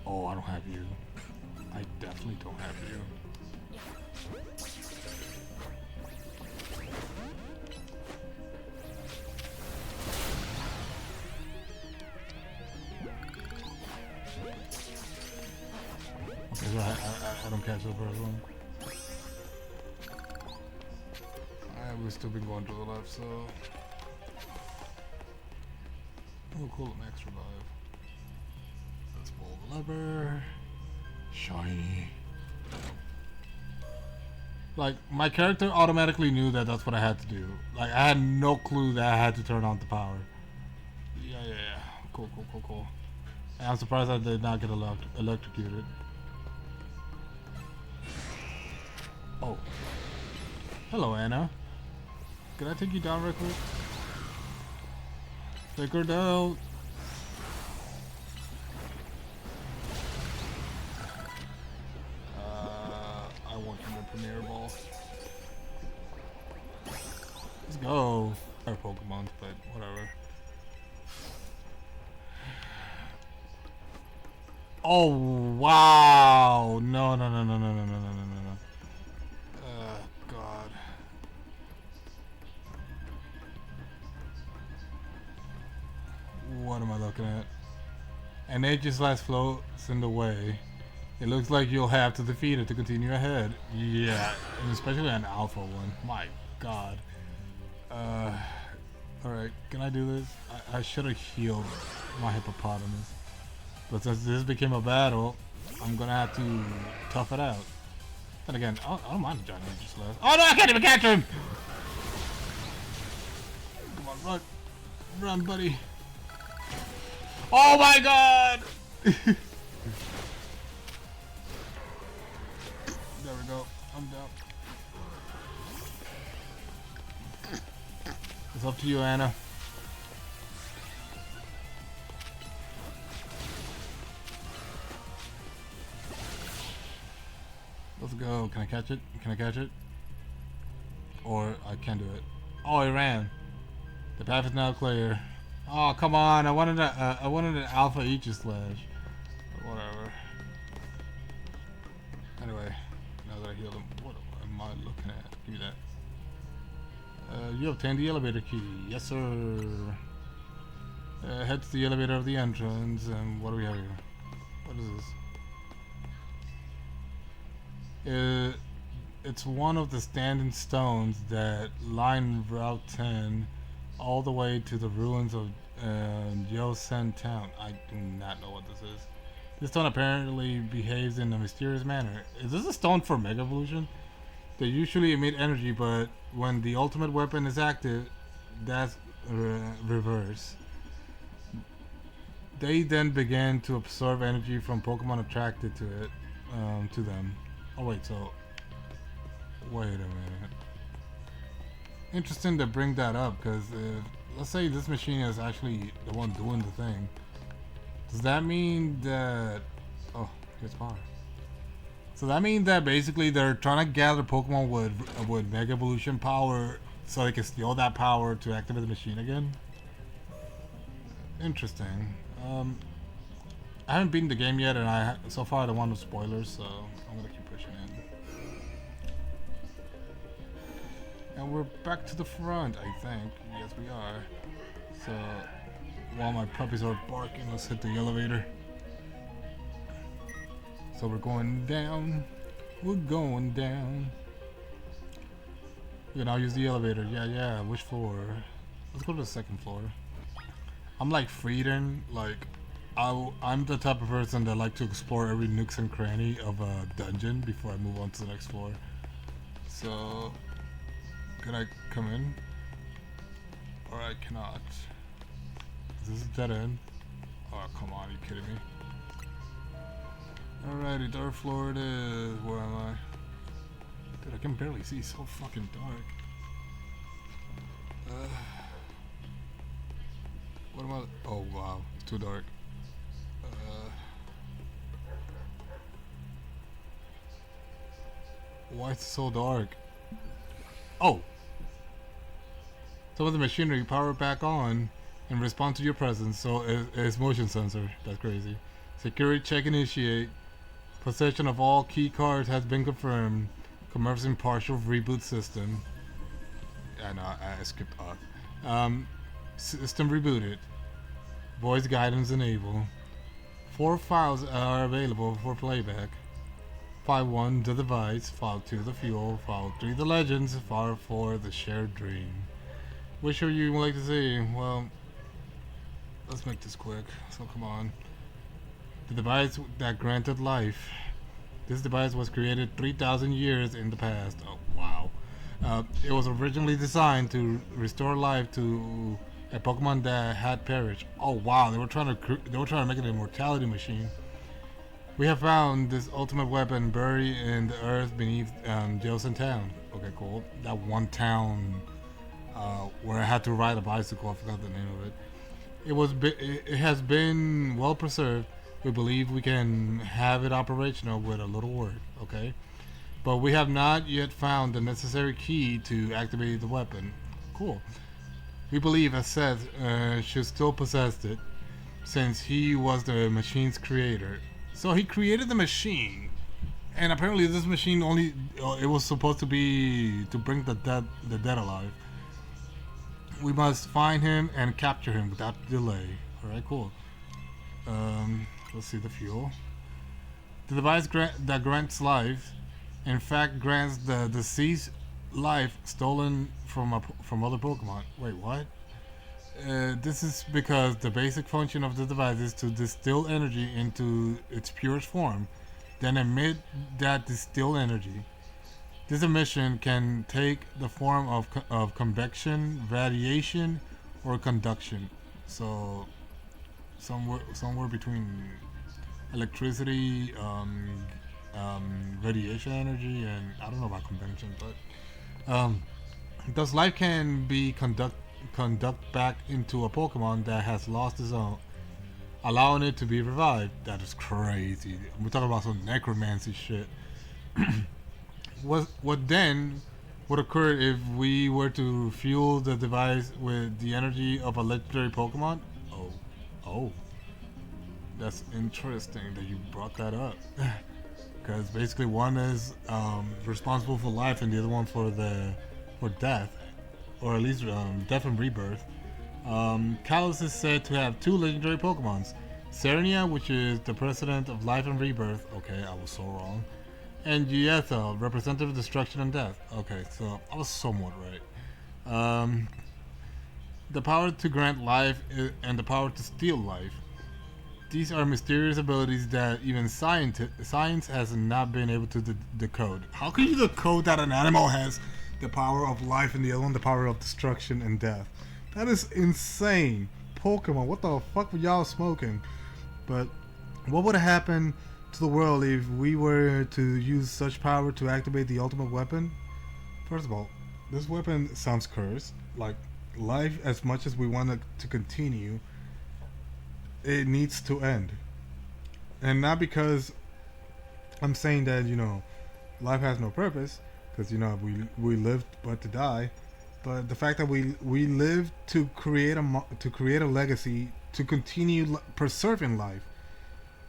A: Oh, I don't have you. I definitely don't have you. Okay, so I don't catch the first one. We've still been going to the left, so... Oh, cool, an extra revive. Let's pull the lever. Shiny. Like, my character automatically knew that that's what I had to do. Like, I had no clue that I had to turn on the power. Yeah. Cool. And I'm surprised I did not get electrocuted. Oh. Hello, Anna. Can I take you down real quick? Take her down. I want the Premier Ball. Let's go. Our Pokemon, but whatever. Oh wow! No. God. What am I looking at? And Aegis last floats in the way. It looks like you'll have to defeat it to continue ahead. Yeah, and especially an alpha one. My god. Alright, can I do this? I should have healed my hippopotamus. But since this became a battle, I'm gonna have to tough it out. Then again, I don't mind the giant Aegis last. Oh no, I can't even catch him! Come on, run. Run, buddy. Oh my god! There we go. I'm down. It's up to you, Anna. Let's go. Can I catch it? Can I catch it? Or I can't do it. Oh, it ran. The path is now clear. Oh, come on. I wanted an alpha Aegis slash. But whatever. Anyway, now that I healed him, what am I looking at? Give me that. You obtained the elevator key. Yes, sir. Head to the elevator of the entrance. And what do we have here? What is this? It's one of the standing stones that line Route 10 all the way to the ruins of Yosen Town. I do not know what this is. This stone apparently behaves in a mysterious manner. Is this a stone for Mega Evolution? They usually emit energy, but when the ultimate weapon is active, that's reverse. They then began to absorb energy from Pokemon attracted to it, to them. Oh wait, so wait a minute. Interesting to bring that up, because let's say this machine is actually the one doing the thing. Does that mean that... Oh, here's power. So that means that basically they're trying to gather Pokemon with Mega Evolution power so they can steal that power to activate the machine again? Interesting. I haven't beaten the game yet, and so far I don't want no spoilers, so I'm gonna keep pushing in. And we're back to the front, I think. Yes, we are. So while my puppies are barking, let's hit the elevator. So we're going down. We're going down. You can now use the elevator. Yeah. Which floor? Let's go to the second floor. I'm like Frieden. Like, I'm the type of person that like to explore every nooks and cranny of a dungeon before I move on to the next floor. So, can I come in? Or I cannot. Is this a dead end? Oh, come on, are you kidding me? Alrighty, third floor it is. Where am I? Dude, I can barely see. It's so fucking dark. What am I? Oh wow, it's too dark. Why is it so dark? Oh! Some of the machinery powered back on in response to your presence, so it's motion sensor. That's crazy. Security check initiate. Possession of all key cards has been confirmed. Commencing partial reboot system. I know, I skipped off. System rebooted. Voice guidance enabled. 4 files are available for playback. File 1, the device. File 2, the fuel. File 3, the legends. File 4, the shared dream. Which of you would like to see? Well, let's make this quick. So come on. The device that granted life. This device was created 3,000 years in the past. Oh, wow. It was originally designed to restore life to a Pokemon that had perished. Oh wow, they were trying to make it an immortality machine. We have found this ultimate weapon buried in the earth beneath Joseon Town. Okay, cool. That one town where I had to ride a bicycle. I forgot the name of it. It has been well preserved. We believe we can have it operational with a little work. Okay, but we have not yet found the necessary key to activate the weapon. Cool. We believe, as said, should still possess it, since he was the machine's creator. So he created the machine, and apparently this machine only it was supposed to be to bring the dead alive. We must find him and capture him without delay. All right, cool. Let's see the fuel. The device that grants life, in fact, grants the deceased life stolen from other Pokemon. Wait, what? This is because the basic function of the device is to distill energy into its purest form, then emit that distilled energy. This emission can take the form of convection, radiation, or conduction. So somewhere between electricity, radiation energy, and I don't know about convection, but thus life can be conduct back into a Pokemon that has lost its own, allowing it to be revived. That is crazy. We're talking about some necromancy shit. What then would occur if we were to fuel the device with the energy of a legendary Pokemon? Oh, that's interesting that you brought that up. Because basically one is responsible for life and the other one for death, or at least death and rebirth. Kalos is said to have 2 legendary Pokemons. Serenia, which is the president of life and rebirth. Okay, I was so wrong. And Gietha, representative of destruction and death. Okay, so I was somewhat right. The power to grant life and the power to steal life. These are mysterious abilities that even science has not been able to decode. How can you decode that an animal has the power of life and the other one the power of destruction and death? That is insane. Pokemon, what the fuck were y'all smoking? But what would have happened to the world if we were to use such power to activate the ultimate weapon? First of all, this weapon sounds cursed. Like, life, as much as we want it to continue, it needs to end. And not because I'm saying that, life has no purpose, because, we lived but to die. But the fact that we live to create a legacy to continue preserving life.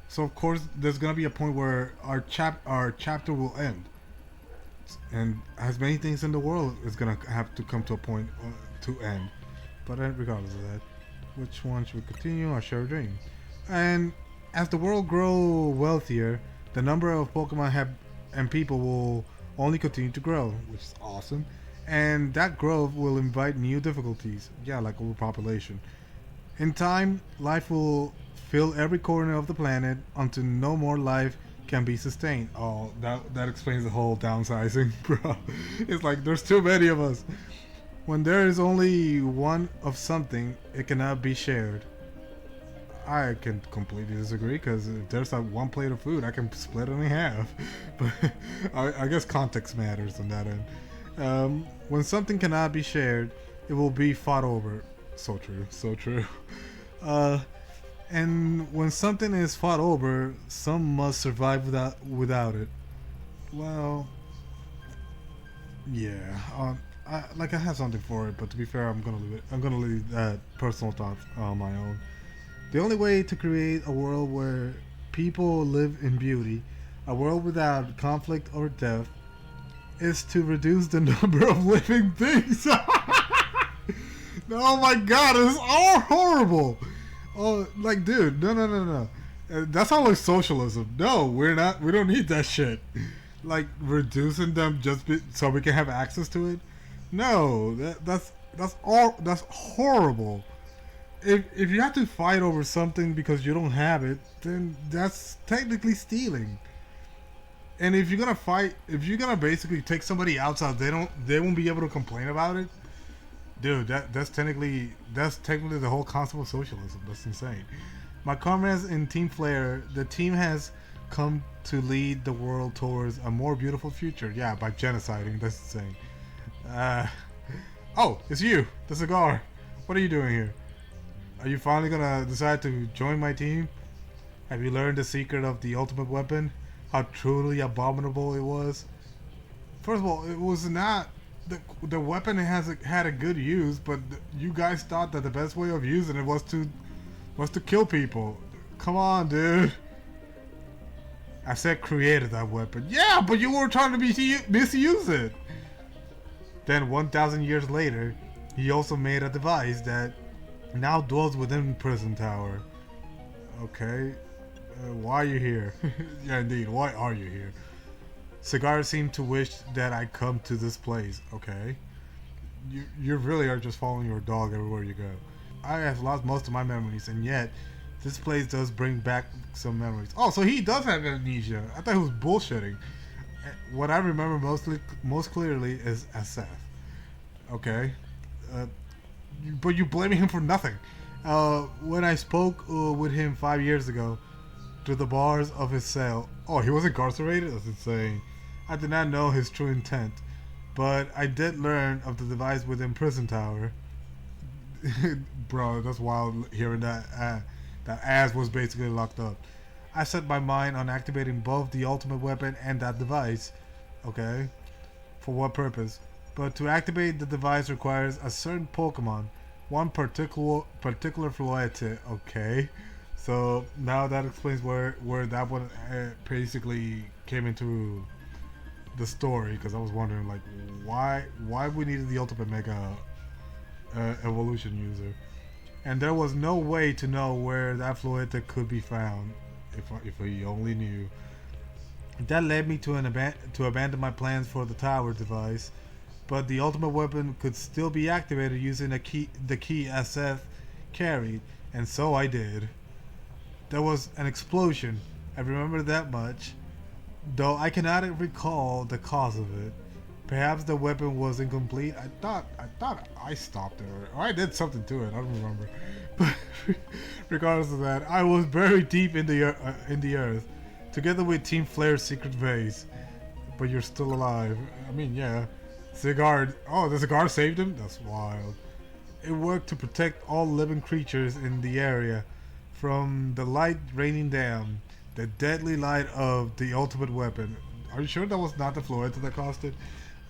A: So of course there's gonna be a point where our chapter will end, and as many things in the world is gonna have to come to a point to end. But regardless of that, which one should we continue? Our shared dream. And as the world grow wealthier, the number of Pokemon and people will only continue to grow, which is awesome. And that growth will invite new difficulties. Yeah, like overpopulation. In time, life will fill every corner of the planet until no more life can be sustained. Oh, that explains the whole downsizing, bro. It's like there's too many of us. When there is only one of something, it cannot be shared. I can completely disagree, because if there's like one plate of food, I can split it in half. But I guess context matters on that end. When something cannot be shared, it will be fought over. So true, so true. And when something is fought over, some must survive without it. Well, yeah. I have something for it, but to be fair, I'm gonna leave that personal thought on my own. The only way to create a world where people live in beauty, a world without conflict or death, is to reduce the number of living things. Oh my god, it's all horrible. Oh, like, dude, no. That sounds like socialism. No, we don't need that shit. Like, reducing them so we can have access to it. No, that's horrible. If you have to fight over something because you don't have it, then that's technically stealing. And if you're gonna basically take somebody outside, they won't be able to complain about it. Dude, that's technically the whole concept of socialism. That's insane. My comrades in Team Flare, the team has come to lead the world towards a more beautiful future. Yeah, by genociding. That's insane. Oh, it's you, the cigar. What are you doing here? Are you finally gonna decide to join my team? Have you learned the secret of the ultimate weapon? How truly abominable it was? First of all, it was not the weapon had a good use, but you guys thought that the best way of using it was to kill people. Come on, dude. I said created that weapon. Yeah, but you were trying to misuse it. Then 1,000 years later, he also made a device that now dwells within Prison Tower. Okay. Why are you here? Yeah, indeed. Why are you here? Cigar seemed to wish that I come to this place. Okay. You really are just following your dog everywhere you go. I have lost most of my memories, and yet this place does bring back some memories. Oh, so he does have amnesia. I thought he was bullshitting. What I remember most clearly is Aseth. Okay. But you're blaming him for nothing. When I spoke with him 5 years ago, to the bars of his cell. Oh, he was incarcerated? That's insane. I did not know his true intent, but I did learn of the device within Prison Tower. Bro, that's wild hearing that Az was basically locked up. I set my mind on activating both the ultimate weapon and that device. Okay? For what purpose? But to activate the device requires a certain Pokemon, one particular Floette. Okay? So now that explains where that one basically came into the story, because I was wondering like why we needed the ultimate Mega evolution user, and there was no way to know where that Floette could be found if we only knew. That led me to abandon my plans for the tower device, but the ultimate weapon could still be activated using the key SF carried, and so I did. There was an explosion, I remember that much, though I cannot recall the cause of it. Perhaps the weapon was incomplete. I thought I stopped it, or I did something to it. I don't remember. But regardless of that, I was buried deep in the earth, together with Team Flare's secret base. But you're still alive. I mean, yeah. Cigar. Oh, the cigar saved him. That's wild. It worked to protect all living creatures in the area from the light raining down, the deadly light of the ultimate weapon. Are you sure that was not the Floretta that caused it?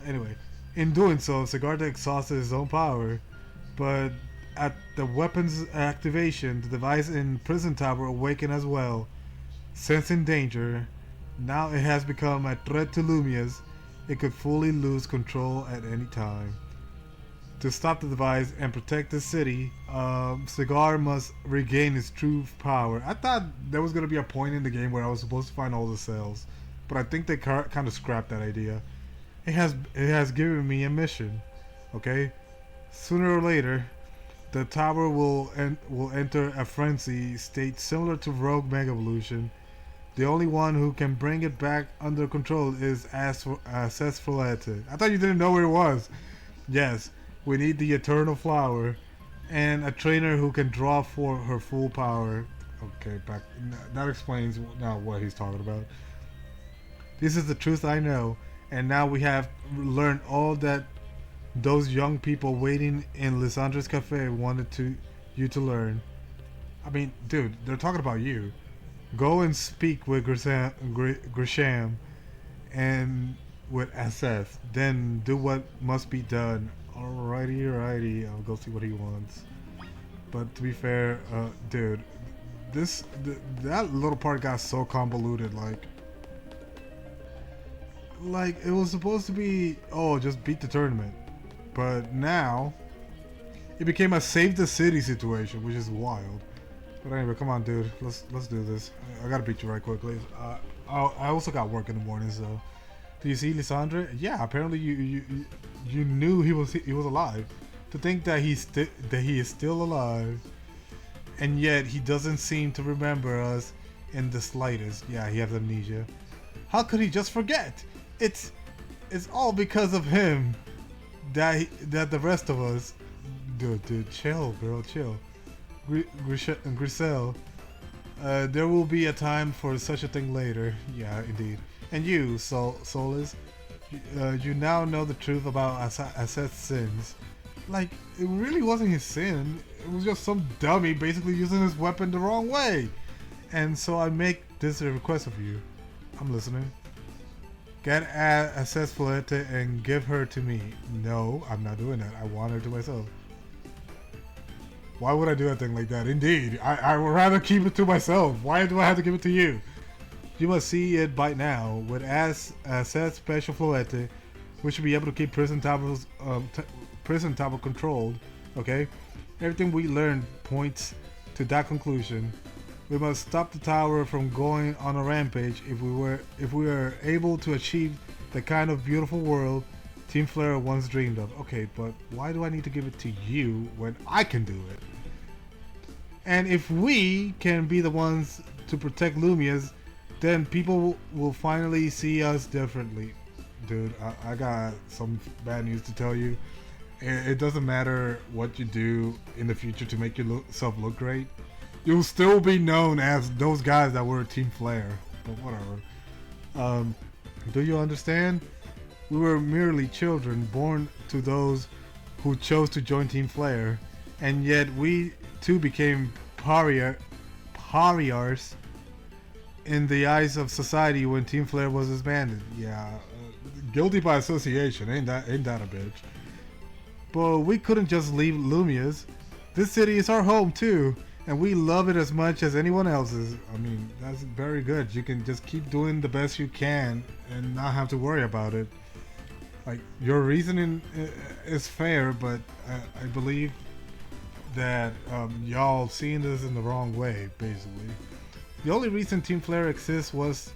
A: Anyway, in doing so, Sigarda exhausted his own power, but at the weapon's activation, the device in Prison Tower awakened as well. Sensing danger, now it has become a threat to Lumia's. It could fully lose control at any time. To stop the device and protect the city, Cigar must regain its true power. I thought there was going to be a point in the game where I was supposed to find all the cells, but I think they kind of scrapped that idea. It has given me a mission. Okay, sooner or later, the tower will enter a frenzy state similar to Rogue Mega Evolution. The only one who can bring it back under control is Cesfolete. I thought you didn't know where it was. Yes, we need the Eternal Flower and a trainer who can draw for her full power. Okay, that explains now what he's talking about. This is the truth I know, and now we have learned all that those young people waiting in Lysandra's cafe wanted you to learn. I mean, dude, they're talking about you. Go and speak with Grisham and with SS. Then do what must be done. Alrighty. I'll go see what he wants. But to be fair, dude, that little part got so convoluted. Like it was supposed to be, oh, just beat the tournament, but now it became a save the city situation, which is wild. But anyway, come on, dude. Let's do this. I gotta beat you right quickly. I also got work in the mornings, though. Do you see Lysandra? Yeah, apparently you knew he was alive. To think that he is still alive, and yet he doesn't seem to remember us in the slightest. Yeah, he has amnesia. How could he just forget? It's all because of him that the rest of us. Dude, chill, girl, chill. Griselle, there will be a time for such a thing later. Yeah, indeed. And you, Solus, you now know the truth about Asset's sins. Like, it really wasn't his sin. It was just some dummy basically using his weapon the wrong way. And so I make this a request of you. I'm listening. Get Asset's Floretta and give her to me. No, I'm not doing that. I want her to myself. Why would I do a thing like that? Indeed, I would rather keep it to myself. Why do I have to give it to you? You must see it by now. With Asset's special Floretta, we should be able to keep Prison Tower controlled. Okay, everything we learned points to that conclusion. We must stop the tower from going on a rampage if we are able to achieve the kind of beautiful world Team Flare once dreamed of. Okay, but why do I need to give it to you when I can do it? And if we can be the ones to protect Lumia's, then people will finally see us differently. Dude, I got some bad news to tell you. It doesn't matter what you do in the future to make yourself look great. You'll still be known as those guys that were Team Flare. But whatever. Do you understand? We were merely children born to those who chose to join Team Flare, and yet we too became pariahs in the eyes of society when Team Flare was disbanded. Yeah, guilty by association, ain't that a bitch? But we couldn't just leave Lumia's. This city is our home too, and we love it as much as anyone else's. I mean, that's very good. You can just keep doing the best you can and not have to worry about it. Like, your reasoning is fair, but I believe that y'all seeing this in the wrong way, basically. The only reason Team Flare exists was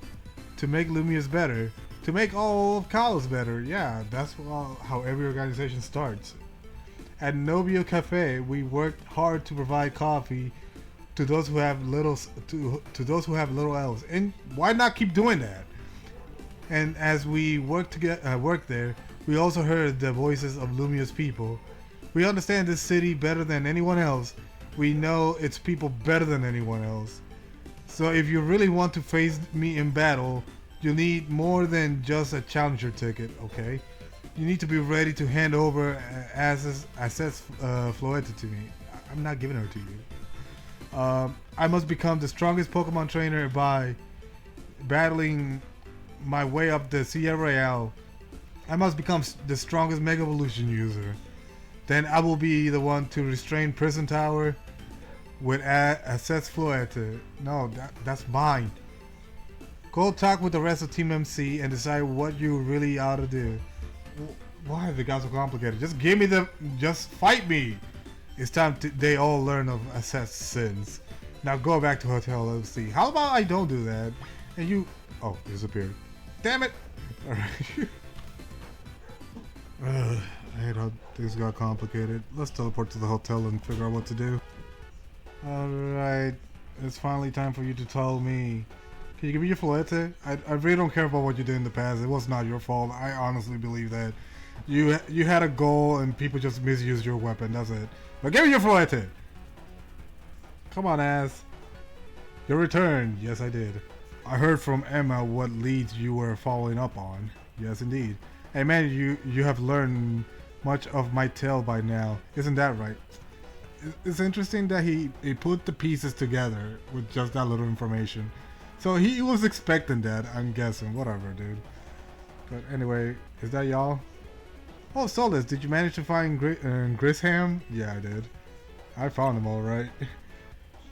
A: to make Lumia's better, to make all of Kalos better. Yeah, that's how every organization starts. At Nobio Cafe, we worked hard to provide coffee to those who have little to those who have little else. And why not keep doing that? And as we work there, We also heard the voices of Lumia's people. We understand this city better than anyone else. We know its people better than anyone else. So if you really want to face me in battle, you need more than just a challenger ticket, okay? You need to be ready to hand over assets Floetta to me. I'm not giving her to you. I must become the strongest Pokemon trainer by battling my way up the Sierra Real. I must become the strongest Mega Evolution user. Then I will be the one to restrain Prison Tower with assess Floetta. No, that's mine. Go talk with the rest of Team MC and decide what you really ought to do. Why have they got so complicated? Just give me just fight me. It's time they all learn of assess sins. Now go back to Hotel MC. How about I don't do that? And you, oh, disappeared. Damn it. Alright. I hate how things got complicated. Let's teleport to the hotel and figure out what to do. Alright, it's finally time for you to tell me. Can you give me your Floetta? I really don't care about what you did in the past. It was not your fault. I honestly believe that. You had a goal and people just misused your weapon. That's it. But give me your Floetta! Come on, ass. Your return. Yes, I did. I heard from Emma what leads you were following up on. Yes, indeed. Hey man, you have learned much of my tale by now. Isn't that right? It's interesting that he put the pieces together with just that little information. So he was expecting that, I'm guessing. Whatever, dude. But anyway, is that y'all? Oh, Solus, did you manage to find Grisham? Yeah, I did. I found him all right.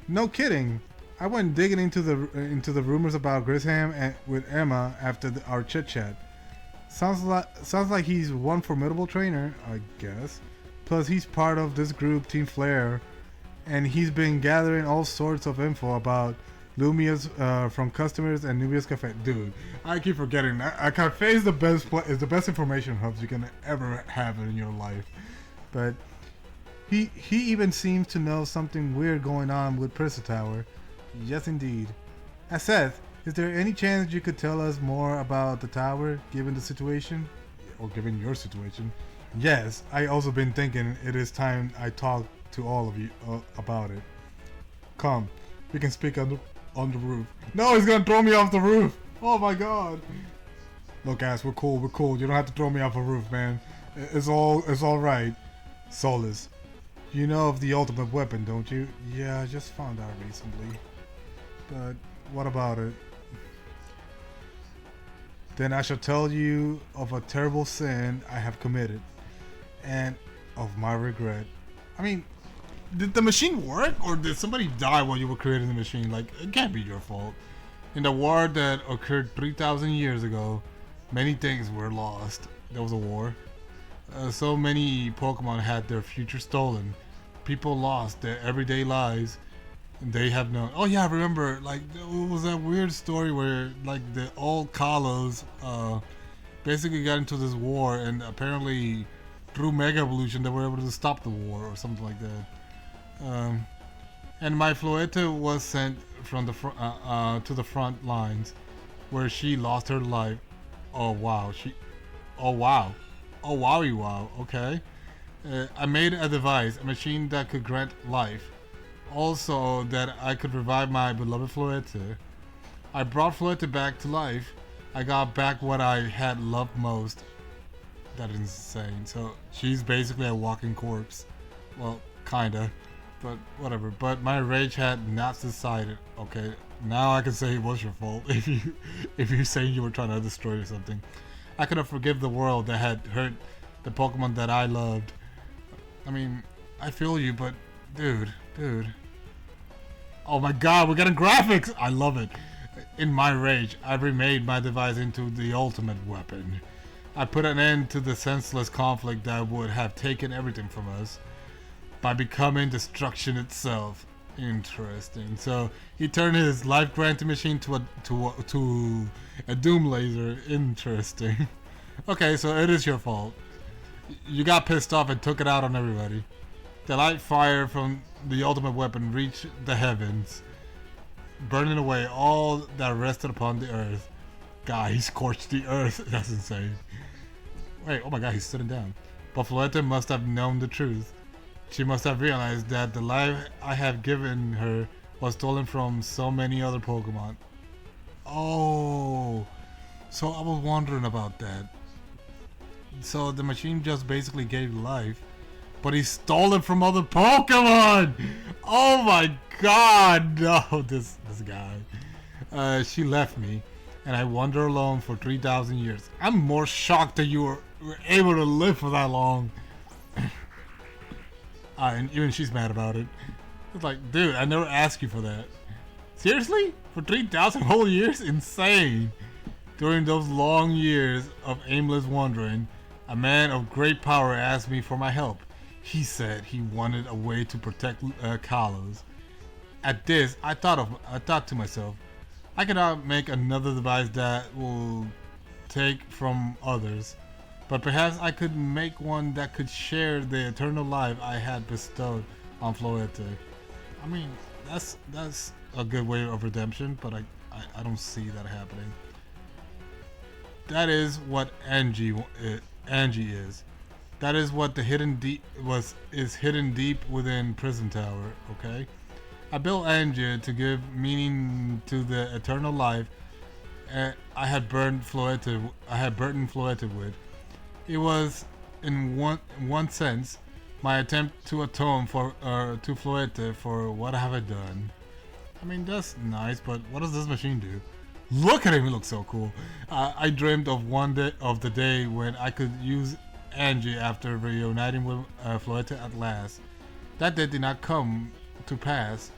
A: No kidding. I went digging into the rumors about Grisham and with Emma after our chit chat. Sounds like he's one formidable trainer, I guess. Plus, he's part of this group, Team Flare, and he's been gathering all sorts of info about Lumia's from customers and Nubia's Cafe. Dude, I keep forgetting. A cafe is the best information hubs you can ever have in your life. But he even seems to know something weird going on with Prison Tower. Yes, indeed. Seth, is there any chance you could tell us more about the tower, given the situation? Or given your situation? Yes, I also been thinking it is time I talk to all of you about it. Come, we can speak on the roof. No, he's gonna throw me off the roof! Oh my god! Look guys, we're cool. You don't have to throw me off a roof, man. It's all right. Solus, you know of the ultimate weapon, don't you? Yeah, I just found out recently. But what about it? Then I shall tell you of a terrible sin I have committed, and of my regret. I mean, did the machine work, or did somebody die while you were creating the machine? Like, it can't be your fault. In the war that occurred 3,000 years ago, many things were lost. There was a war. So many Pokemon had their future stolen. People lost their everyday lives. They have known. Oh yeah, I remember. Like, it was that weird story where like the old Kalos basically got into this war, and apparently through Mega Evolution they were able to stop the war or something like that. And my Floetta was sent from the to the front lines, where she lost her life. Oh wow, Oh wow. Oh wowie wow. Okay. I made a device, a machine that could grant life. Also, that I could revive my beloved Floetta. I brought Floetta back to life. I got back what I had loved most. That is insane. So, she's basically a walking corpse. Well, kinda. But, whatever. But my rage had not subsided. Okay, now I can say it was your fault if you're saying you were trying to destroy or something. I could have forgiven the world that had hurt the Pokemon that I loved. I mean, I feel you, but dude. Oh my god, we're getting graphics! I love it. In my rage, I remade my device into the ultimate weapon. I put an end to the senseless conflict that would have taken everything from us by becoming destruction itself. Interesting. So he turned his life-granting machine to a doom laser. Interesting. Okay, so it is your fault. You got pissed off and took it out on everybody. The light fire from the ultimate weapon reached the heavens, burning away all that rested upon the earth. God, he scorched the earth. That's insane. Wait, oh my god, he's sitting down. But Floetta must have known the truth. She must have realized that the life I have given her was stolen from so many other Pokemon. Oh, so I was wondering about that. So the machine just basically gave life, but he stole it from other Pokemon! Oh my god, no, this guy. She left me, and I wandered alone for 3,000 years. I'm more shocked that you were able to live for that long. And even she's mad about it. It's like, dude, I never asked you for that. Seriously? For 3,000 whole years? Insane. During those long years of aimless wandering, a man of great power asked me for my help. He said he wanted a way to protect Kalos. At this, I thought to myself, I cannot make another device that will take from others, but perhaps I could make one that could share the eternal life I had bestowed on Floetta. I mean, that's a good way of redemption, but I don't see that happening. That is what Angie is. That is what the is hidden deep within Prison Tower. Okay, I built Angie to give meaning to the eternal life I had burdened Floetta with. It was, in one sense, my attempt to atone to Floetta for what have I done. I mean, that's nice, but what does this machine do? Look at him, he looks so cool. I dreamed of the day when I could use Angie after reuniting with Floetta at last. That day did not come to pass,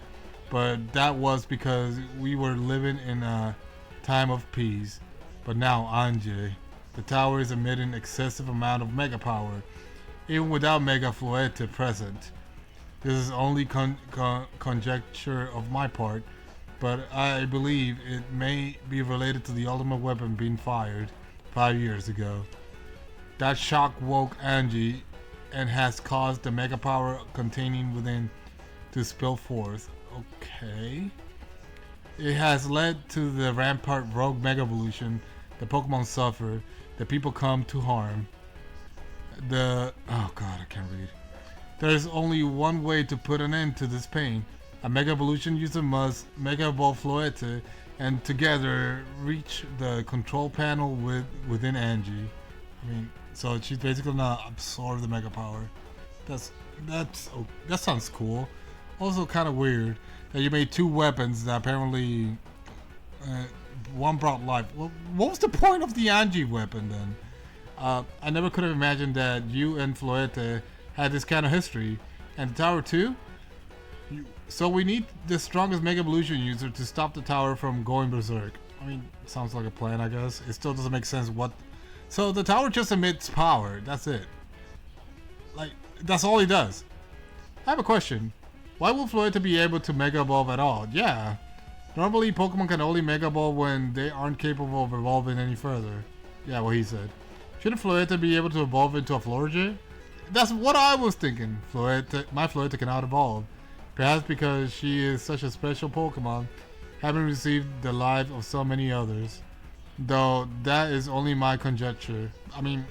A: but that was because we were living in a time of peace. But now, Angie, the tower is emitting excessive amount of mega power, even without Mega Floetta present. This is only conjecture of my part, but I believe it may be related to the ultimate weapon being fired 5 years ago. That shock woke Angie and has caused the mega power containing within to spill forth. Okay. It has led to the Rampart Rogue Mega Evolution. The Pokemon suffer. The people come to harm. Oh god, I can't read. There is only one way to put an end to this pain. A Mega Evolution user must Mega Evolve Floetta and together reach the control panel within Angie. I mean, so she's basically gonna absorb the Mega Power. That sounds cool. Also kind of weird that you made two weapons that apparently one brought life. Well, what was the point of the Angie weapon then? I never could have imagined that you and Floetta had this kind of history. And the tower too? So we need the strongest Mega Evolution user to stop the tower from going berserk. I mean, sounds like a plan, I guess. It still doesn't make sense what... So the tower just emits power, that's it. Like, that's all he does. I have a question. Why will Floetta be able to Mega Evolve at all? Yeah. Normally, Pokemon can only Mega Evolve when they aren't capable of evolving any further. Yeah, what he said. Shouldn't Floetta be able to evolve into a Florges? That's what I was thinking. My Floetta cannot evolve. Perhaps because she is such a special Pokemon, having received the life of so many others. Though that is only my conjecture. I mean,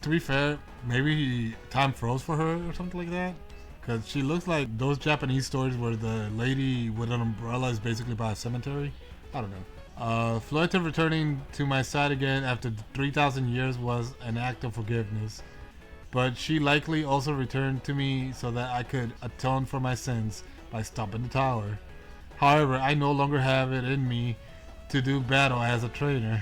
A: to be fair, maybe time froze for her or something like that. Because she looks like those Japanese stories where the lady with an umbrella is basically by a cemetery. I don't know. Floetta returning to my side again after 3,000 years was an act of forgiveness. But she likely also returned to me so that I could atone for my sins by stopping the tower. However, I no longer have it in me to do battle as a trainer.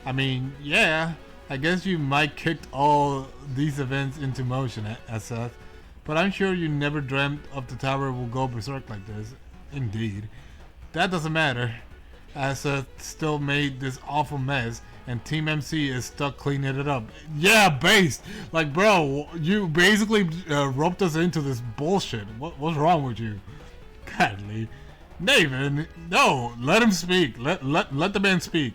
A: I mean, yeah, I guess you might kicked all these events into motion, Seth. But I'm sure you never dreamt of the tower will go berserk like this. Indeed. That doesn't matter. Seth still made this awful mess, and Team MC is stuck cleaning it up. Yeah, based. Like, bro, you basically roped us into this bullshit. What's wrong with you? Godly. Nathan, no, let him speak. Let the man speak.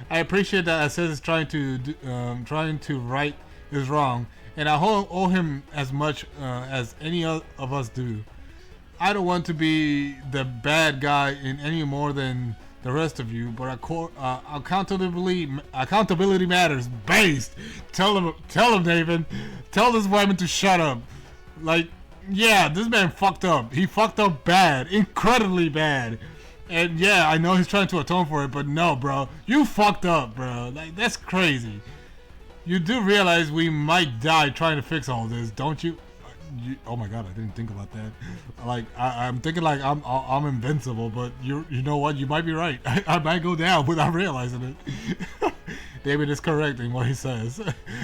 A: I appreciate that Seth is trying to right his wrong, and I owe him as much as any of us do. I don't want to be the bad guy in any more than the rest of you, but accountability matters. Based. Tell him, Nathan. Tell this woman to shut up. Like, yeah, this man fucked up. He fucked up bad, incredibly bad. And yeah, I know he's trying to atone for it, but no, bro, you fucked up, bro. Like, that's crazy. You do realize we might die trying to fix all this, don't you? Oh my god, I didn't think about that. Like, I'm thinking like I'm invincible, but you know what? You might be right. I might go down without realizing it. David is correct in what he says.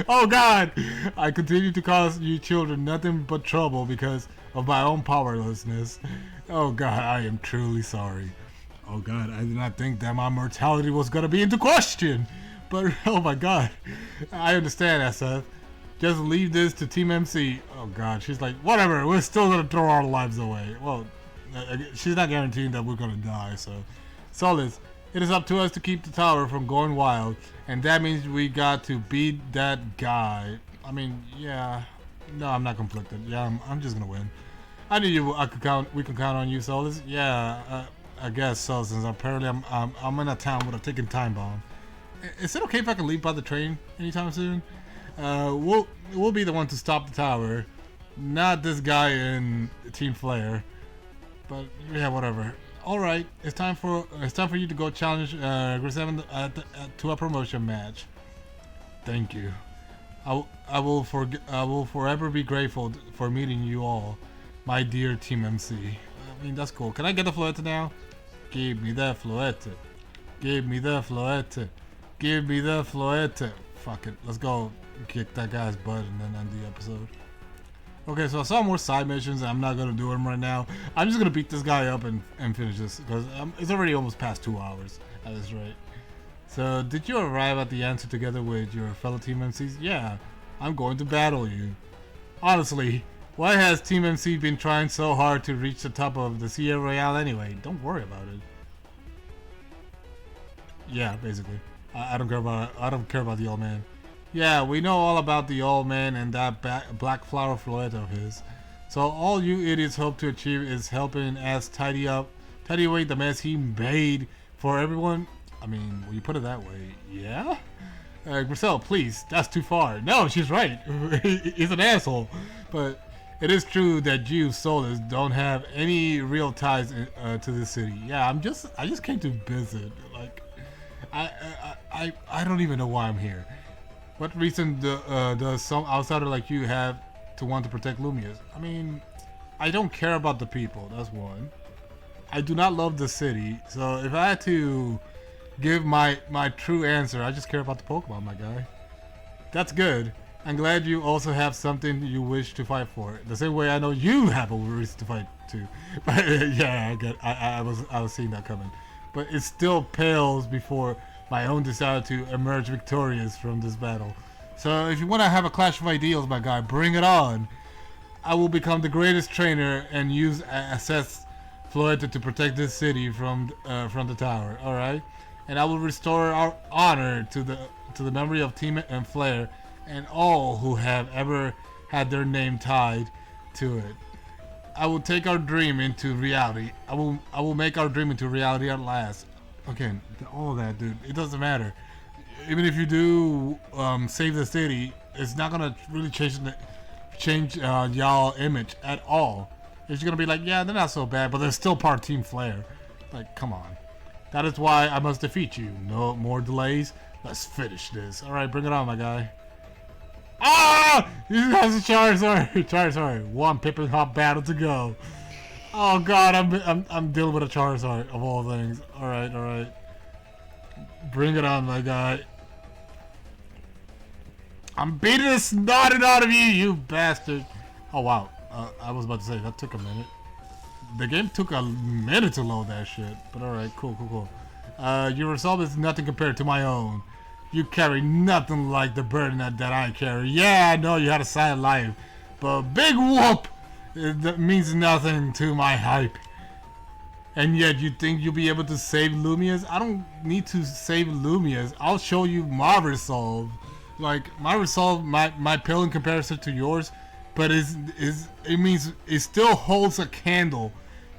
A: Oh god, I continue to cause you children nothing but trouble because of my own powerlessness. Oh god, I am truly sorry. Oh god, I did not think that my mortality was gonna be into question. But oh my god, I understand, SF. Just leave this to Team MC. Oh god, she's like, whatever, we're still gonna throw our lives away. Well, she's not guaranteeing that we're gonna die, so. Solus, it is up to us to keep the tower from going wild, and that means we got to beat that guy. I mean, yeah. No, I'm not conflicted. Yeah, I'm just gonna win. I knew we can count on you, Solus. Yeah, I guess so, since apparently I'm in a town with a ticking time bomb. Is it okay if I can leave by the train anytime soon? We'll be the one to stop the tower, not this guy in Team Flare. But yeah, whatever. All right, it's time for you to go challenge Grade 7 to a promotion match. Thank you. I will forever be grateful for meeting you all, my dear Team MC. I mean, that's cool. Can I get the Floette now? Give me the Floette. Give me the Floette. Give me the Floette. Fuck it. Let's go kick that guy's butt and then end the episode. Okay, so I saw more side missions. I'm not going to do them right now. I'm just going to beat this guy up and finish this. Because it's already almost past 2 hours at this rate. So, did you arrive at the answer together with your fellow Team MCs? Yeah, I'm going to battle you. Honestly, why has Team MC been trying so hard to reach the top of the Sierra Royale anyway? Don't worry about it. Yeah, basically. I don't care about the old man. Yeah, we know all about the old man and that black flower Floette of his. So all you idiots hope to achieve is helping us tidy away the mess he made for everyone. I mean, when you put it that way, yeah? Marcel, please, that's too far. No, she's right. He's an asshole. But it is true that you, Solus, don't have any real ties to this city. Yeah, I just came to visit. Like, I don't even know why I'm here. What reason does some outsider like you have to want to protect Lumias? I mean, I don't care about the people, that's one. I do not love the city, so if I had to give my true answer, I just care about the Pokemon, my guy. That's good. I'm glad you also have something you wish to fight for. The same way I know you have a reason to fight too. But yeah, I was seeing that coming. But it still pales before my own desire to emerge victorious from this battle. So if you want to have a clash of ideals, my guy, bring it on. I will become the greatest trainer and use assess Floette to protect this city from the tower. All right, and I will restore our honor to the memory of Team and Flare and all who have ever had their name tied to it. I will take our dream into reality. I will make our dream into reality at last. Okay, all of that, dude, it doesn't matter. Even if you do save the city, it's not gonna really change y'all image at all. It's gonna be like, yeah, they're not so bad, but they're still part Team Flare. Like, come on. That is why I must defeat you. No more delays. Let's finish this. All right, bring it on, my guy. Ah! He has a Charizard. One Pippin Hop battle to go. Oh god, I'm dealing with a Charizard of all things. All right. Bring it on, my guy. I'm beating the snotted out of you, you bastard. Oh wow, I was about to say that took a minute. The game took a minute to load that shit. But all right, cool. Your resolve is nothing compared to my own. You carry nothing like the burden that I carry. Yeah, I know you had a silent life, but big whoop. That means nothing to my hype. And yet you think you'll be able to save Lumias? I don't need to save Lumias. I'll show you my resolve. Like, my resolve, my pill in comparison to yours, but it means it still holds a candle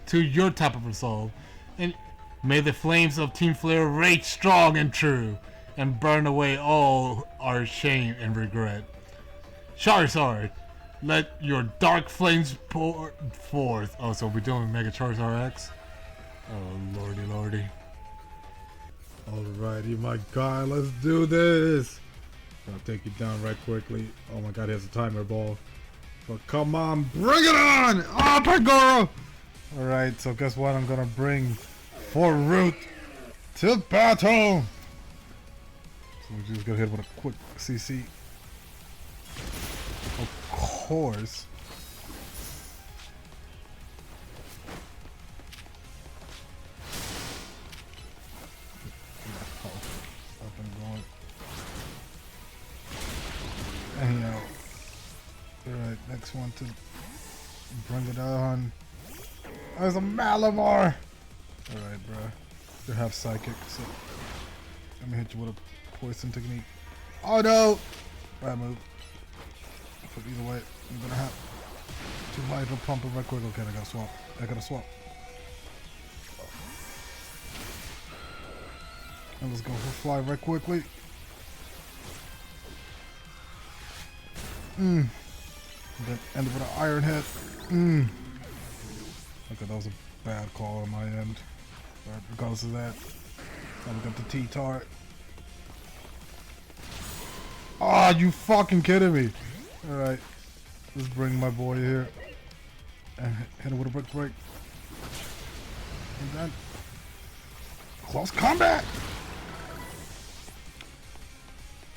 A: to your type of resolve. And
B: May the flames of Team Flare rage strong and true, and burn away all our shame and regret. Charizard, let your dark flames pour forth. Oh, so we're doing Mega Charizard X? Oh, lordy, lordy.
A: Alrighty, my guy, let's do this. I'll take you down right quickly. Oh my god, he has a timer ball. But come on, bring it on! Oh, Pangoro! Alright, so guess what? I'm gonna bring for Root to battle! So we're just gonna hit with a quick CC. Of course. Up and going. Anyhow. Alright, next one to bring it on. There's a Malamar! Alright, bro. You're half psychic, so let me hit you with a poison technique. Oh no! Bad move. But either way, I'm gonna have to hydro pump it right quick. Okay, I gotta swap. I gotta swap. And let's go for fly right quickly. Then end it with an iron head. Okay, that was a bad call on my end. But regardless of that, we got the T-Tart. Ah, you fucking kidding me. Alright, let's bring my boy here. And hit him with a brick break. And then close combat!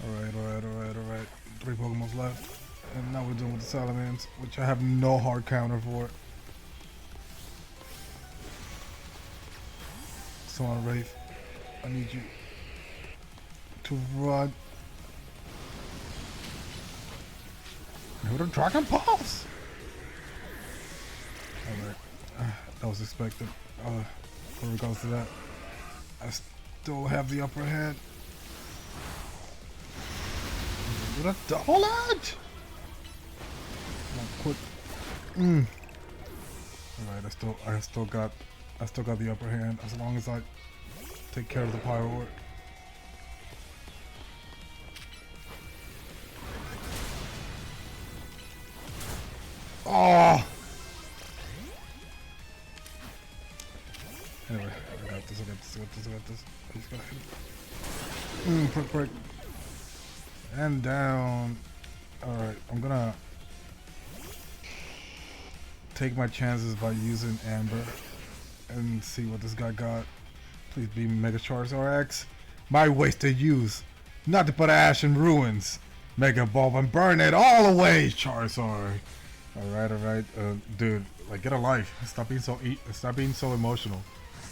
A: Alright. 3 Pokemons left. And now we're dealing with the Salamence, which I have no hard counter for. So on Wraith, I need you to run. With a Dragon Pulse! Alright, that was expected. In regards to that, I still have the upper hand. With a double edge! Quick. Alright, I still got the upper hand as long as I take care of the firework. Oh! Anyway, I got this. I just gotta hit it. Prick. And down. Alright, I'm gonna take my chances by using Amber and see what this guy got. Please be Mega Charizard X. My wasted use. Not to put ash in ruins. Mega Bulb and burn it all away, Charizard. Alright. Dude, like, get a life. Stop being so emotional.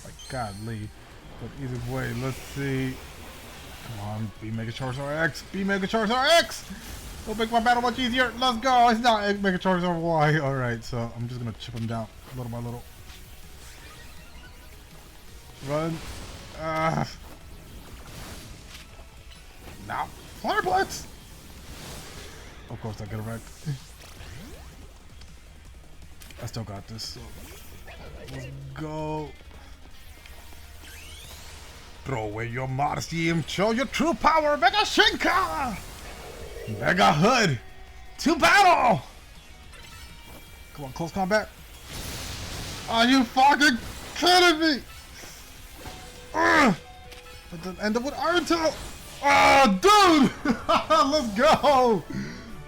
A: Like, godly. But either way, let's see. Come on, be Mega Charizard X. Be Mega Charizard X! It'll make my battle much easier. Let's go. It's not Mega Charizard Y. Alright, so I'm just gonna chip him down little by little. Run. Now, Flare Blitz! Of course I get wrecked. I still got this, so let's go. Throw away your modesty and show your true power, Mega Shinka! Mega Hood! To battle! Come on, close combat. Are you fucking kidding me? But then end up with Iron Tail. Oh, dude! Let's go!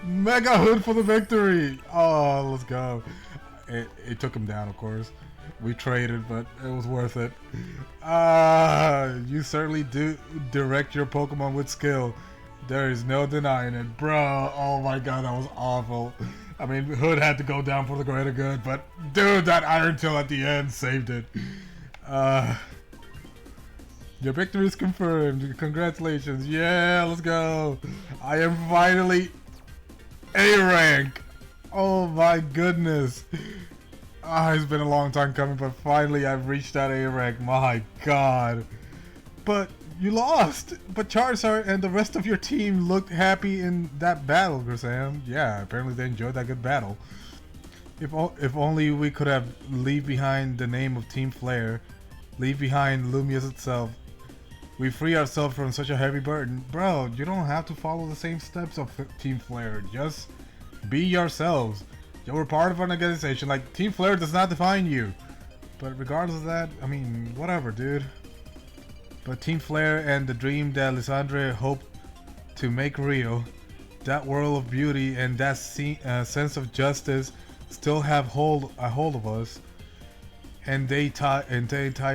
A: Mega Hood for the victory! Oh, let's go. It took him down, of course. We traded, but it was worth it. You certainly do direct your Pokemon with skill. There is no denying it. Bro, oh my god, that was awful. I mean, Hood had to go down for the greater good, but dude, that Iron Tail at the end saved it. Your victory is confirmed. Congratulations. Yeah, let's go. I am finally A rank. Oh my goodness. It's been a long time coming, but finally I've reached that A rank. My god. But you lost. But Charizard and the rest of your team looked happy in that battle, Grisam. Yeah, apparently they enjoyed that good battle. If only we could have leave behind the name of Team Flare leave behind Lumious itself. We free ourselves from such a heavy burden. Bro, you don't have to follow the same steps of Team Flare. Just be yourselves. You're part of an organization. Like, Team Flare does not define you. But regardless of that, I mean, whatever, dude. But Team Flare and the dream that Lysandre hoped to make real, that world of beauty and that sense of justice still have a hold of us. And they tie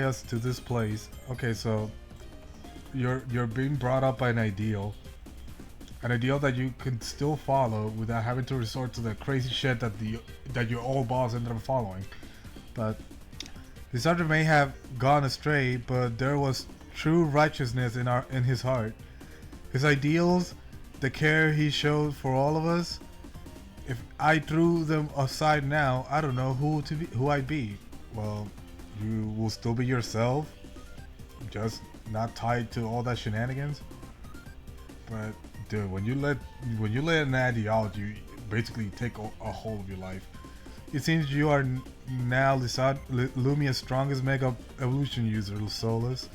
A: us to this place. Okay, so you're being brought up by an ideal that you can still follow without having to resort to the crazy shit that your old boss ended up following. But Lysandre may have gone astray, but there was true righteousness in his heart. His ideals, the care he showed for all of us. If I threw them aside now, I don't know who I'd be. Well, you will still be yourself, just not tied to all that shenanigans. But dude, when you let an ideology basically take a hold of your life, it seems you are now Lumia's strongest mega evolution user, Solus,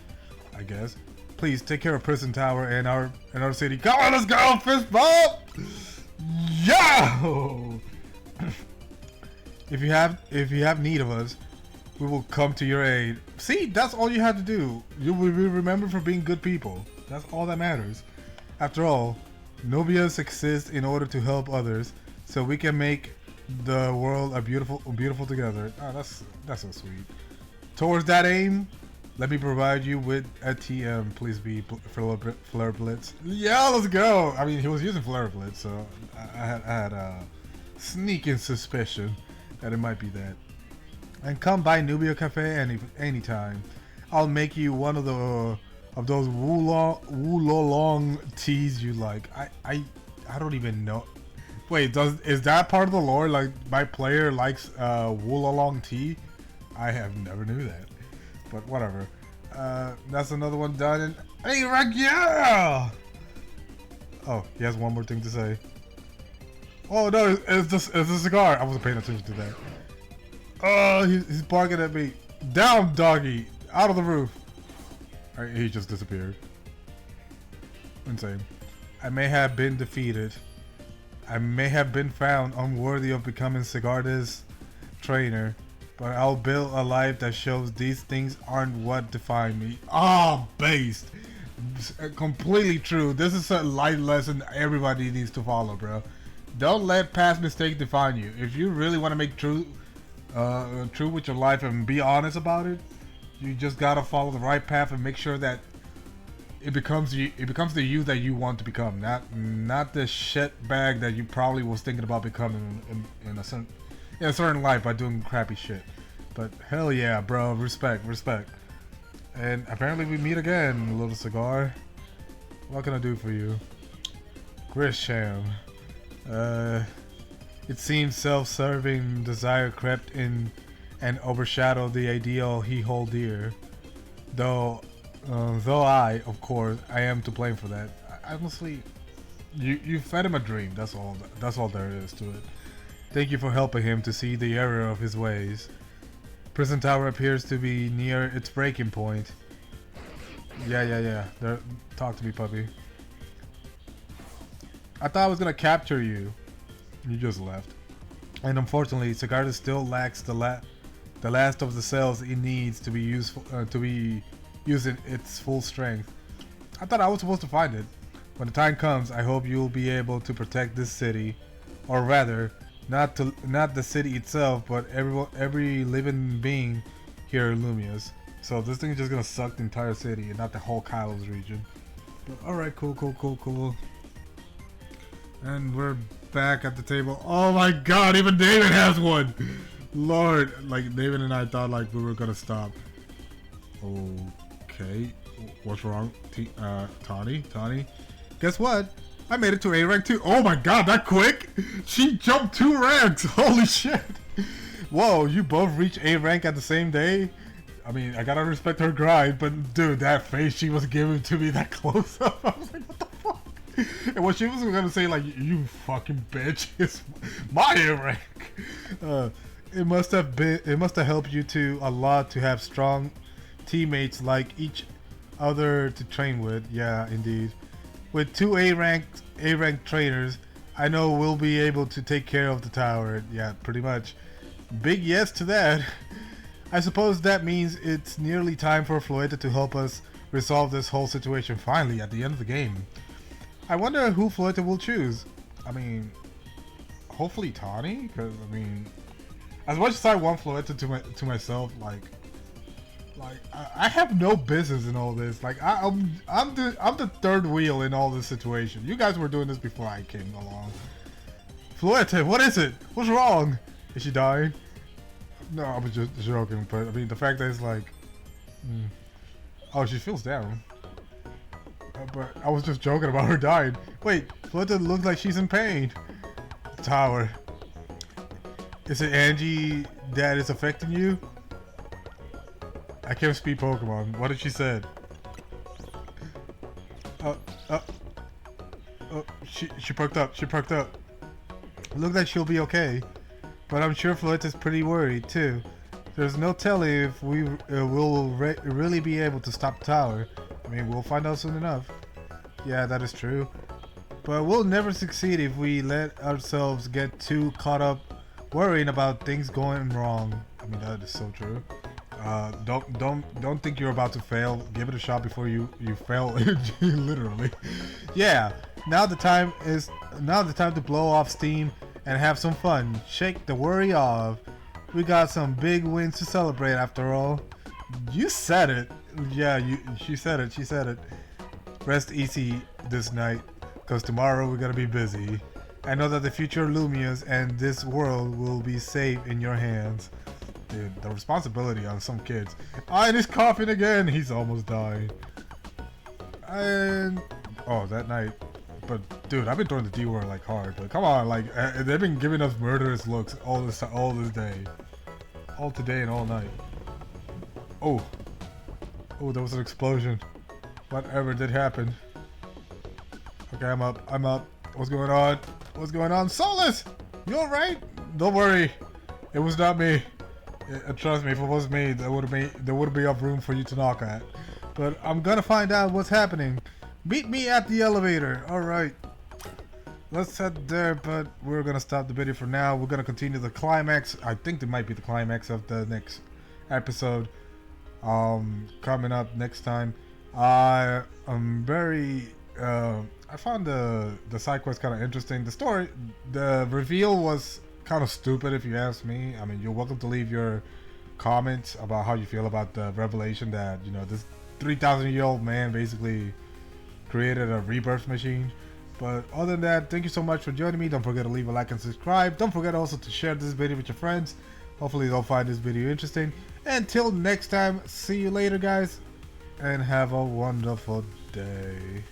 A: I guess. Please take care of Prison Tower and our city. Come on, let's go, fist bump! Yo! If you have need of us, we will come to your aid. See, that's all you have to do. You will be remembered for being good people. That's all that matters. After all, Novias exist in order to help others, so we can make the world a beautiful together. Oh, that's so sweet. Towards that aim, let me provide you with a TM. Please be Flare Blitz. Yeah, let's go. I mean, he was using Flare Blitz, so I had a sneaking suspicion that it might be that. And come by Nubia Cafe anytime. I'll make you one of those Wulolong teas you like. I don't even know. Wait, is that part of the lore? Like, my player likes Wulolong tea? I have never knew that. But whatever. That's another one done. And hey, Rank, yeah! Oh, he has one more thing to say. Oh no, it's a cigar. I wasn't paying attention to that. Oh, he's barking at me. Down, doggy! Out of the roof. Alright, he just disappeared. Insane. I may have been defeated. I may have been found unworthy of becoming Sigarda's trainer, but I'll build a life that shows these things aren't what define me. Ah, based. Completely true. This is a life lesson everybody needs to follow, bro. Don't let past mistakes define you. If you really want to make true with your life and be honest about it, you just gotta follow the right path and make sure that it becomes the you that you want to become, not the shit bag that you probably was thinking about becoming in a certain life by doing crappy shit. But hell yeah, bro, respect. And apparently we meet again, little cigar. What can I do for you? Grisham. It seems self-serving desire crept in and overshadowed the ideal he held dear. Though I, of course, I am to blame for that. I honestly, you fed him a dream. That's all there is to it. Thank you for helping him to see the error of his ways. Prison Tower appears to be near its breaking point. Yeah. Talk to me, puppy. I thought I was gonna capture you. You just left. And unfortunately, Sigarda still lacks the last of the cells it needs to be useful to be using its full strength. I thought I was supposed to find it. When the time comes, I hope you'll be able to protect this city, or rather, not the city itself, but every living being here in Lumias. So this thing is just gonna suck the entire city and not the whole Kylos region. But alright, cool. And we're back at the table. Oh my god, even David has one! Lord, like David and I thought like we were gonna stop. Okay, what's wrong? Tawny? Guess what? I made it to A rank too. Oh my god, that quick? She jumped 2 ranks! Holy shit! Whoa, you both reached A rank at the same day? I mean, I gotta respect her grind, but dude, that face she was giving to me that close up, I was like, what the fuck? And what she was gonna say, like, you fucking bitch, is my A rank. It must have helped you a lot to have strong teammates like each other to train with. Yeah, indeed. With two A-ranked trainers, I know we'll be able to take care of the tower. Yeah, pretty much. Big yes to that. I suppose that means it's nearly time for Floeta to help us resolve this whole situation finally at the end of the game. I wonder who Floeta will choose. I mean, hopefully Tawny, because I mean, as much as I want Floeta to myself, like I have no business in all this. Like I'm the third wheel in all this situation. You guys were doing this before I came along. Floeta, what is it? What's wrong? Is she dying? No, I was just joking. But I mean, the fact that it's like, oh, she feels down. But I was just joking about her dying. Wait, Floeta looks like she's in pain. Tower. Is it Angie that is affecting you? I can't speak Pokemon. What did she say? She perked up. She perked up. Look like she'll be okay. But I'm sure Floeta's pretty worried too. There's no telling if we will really be able to stop the tower. I mean, we'll find out soon enough. Yeah, that is true. But we'll never succeed if we let ourselves get too caught up worrying about things going wrong. I mean, that is so true. Don't think you're about to fail. Give it a shot before you fail. Literally. Yeah. Now the time to blow off steam and have some fun. Shake the worry off. We got some big wins to celebrate after all. You said it. Yeah, she said it. She said it. Rest easy this night, cause tomorrow we're gonna be busy. I know that the future of Lumias and this world will be safe in your hands. Dude, the responsibility on some kids. And he's coughing again. He's almost dying. And oh, that night. But dude, I've been throwing the D word like hard. But come on, like they've been giving us murderous looks all this day, all today and all night. Oh, there was an explosion. Whatever did happen. Okay, I'm up. What's going on? What's going on? Solus! You alright? Don't worry. It was not me. Trust me, if it was me, there would be enough room for you to knock at. But I'm gonna find out what's happening. Meet me at the elevator. Alright. Let's head there, but we're gonna stop the video for now. We're gonna continue the climax. I think there might be the climax of the next episode. Coming up next time. I'm very I found the side quest kind of interesting. The story, the reveal was kind of stupid if you ask me. I mean, you're welcome to leave your comments about how you feel about the revelation that, you know, this 3,000-year-old man basically created a rebirth machine. But other than that, thank you so much for joining me. Don't forget to leave a like and subscribe. Don't forget also to share this video with your friends. Hopefully they'll find this video interesting. Until next time, see you later guys, and have a wonderful day.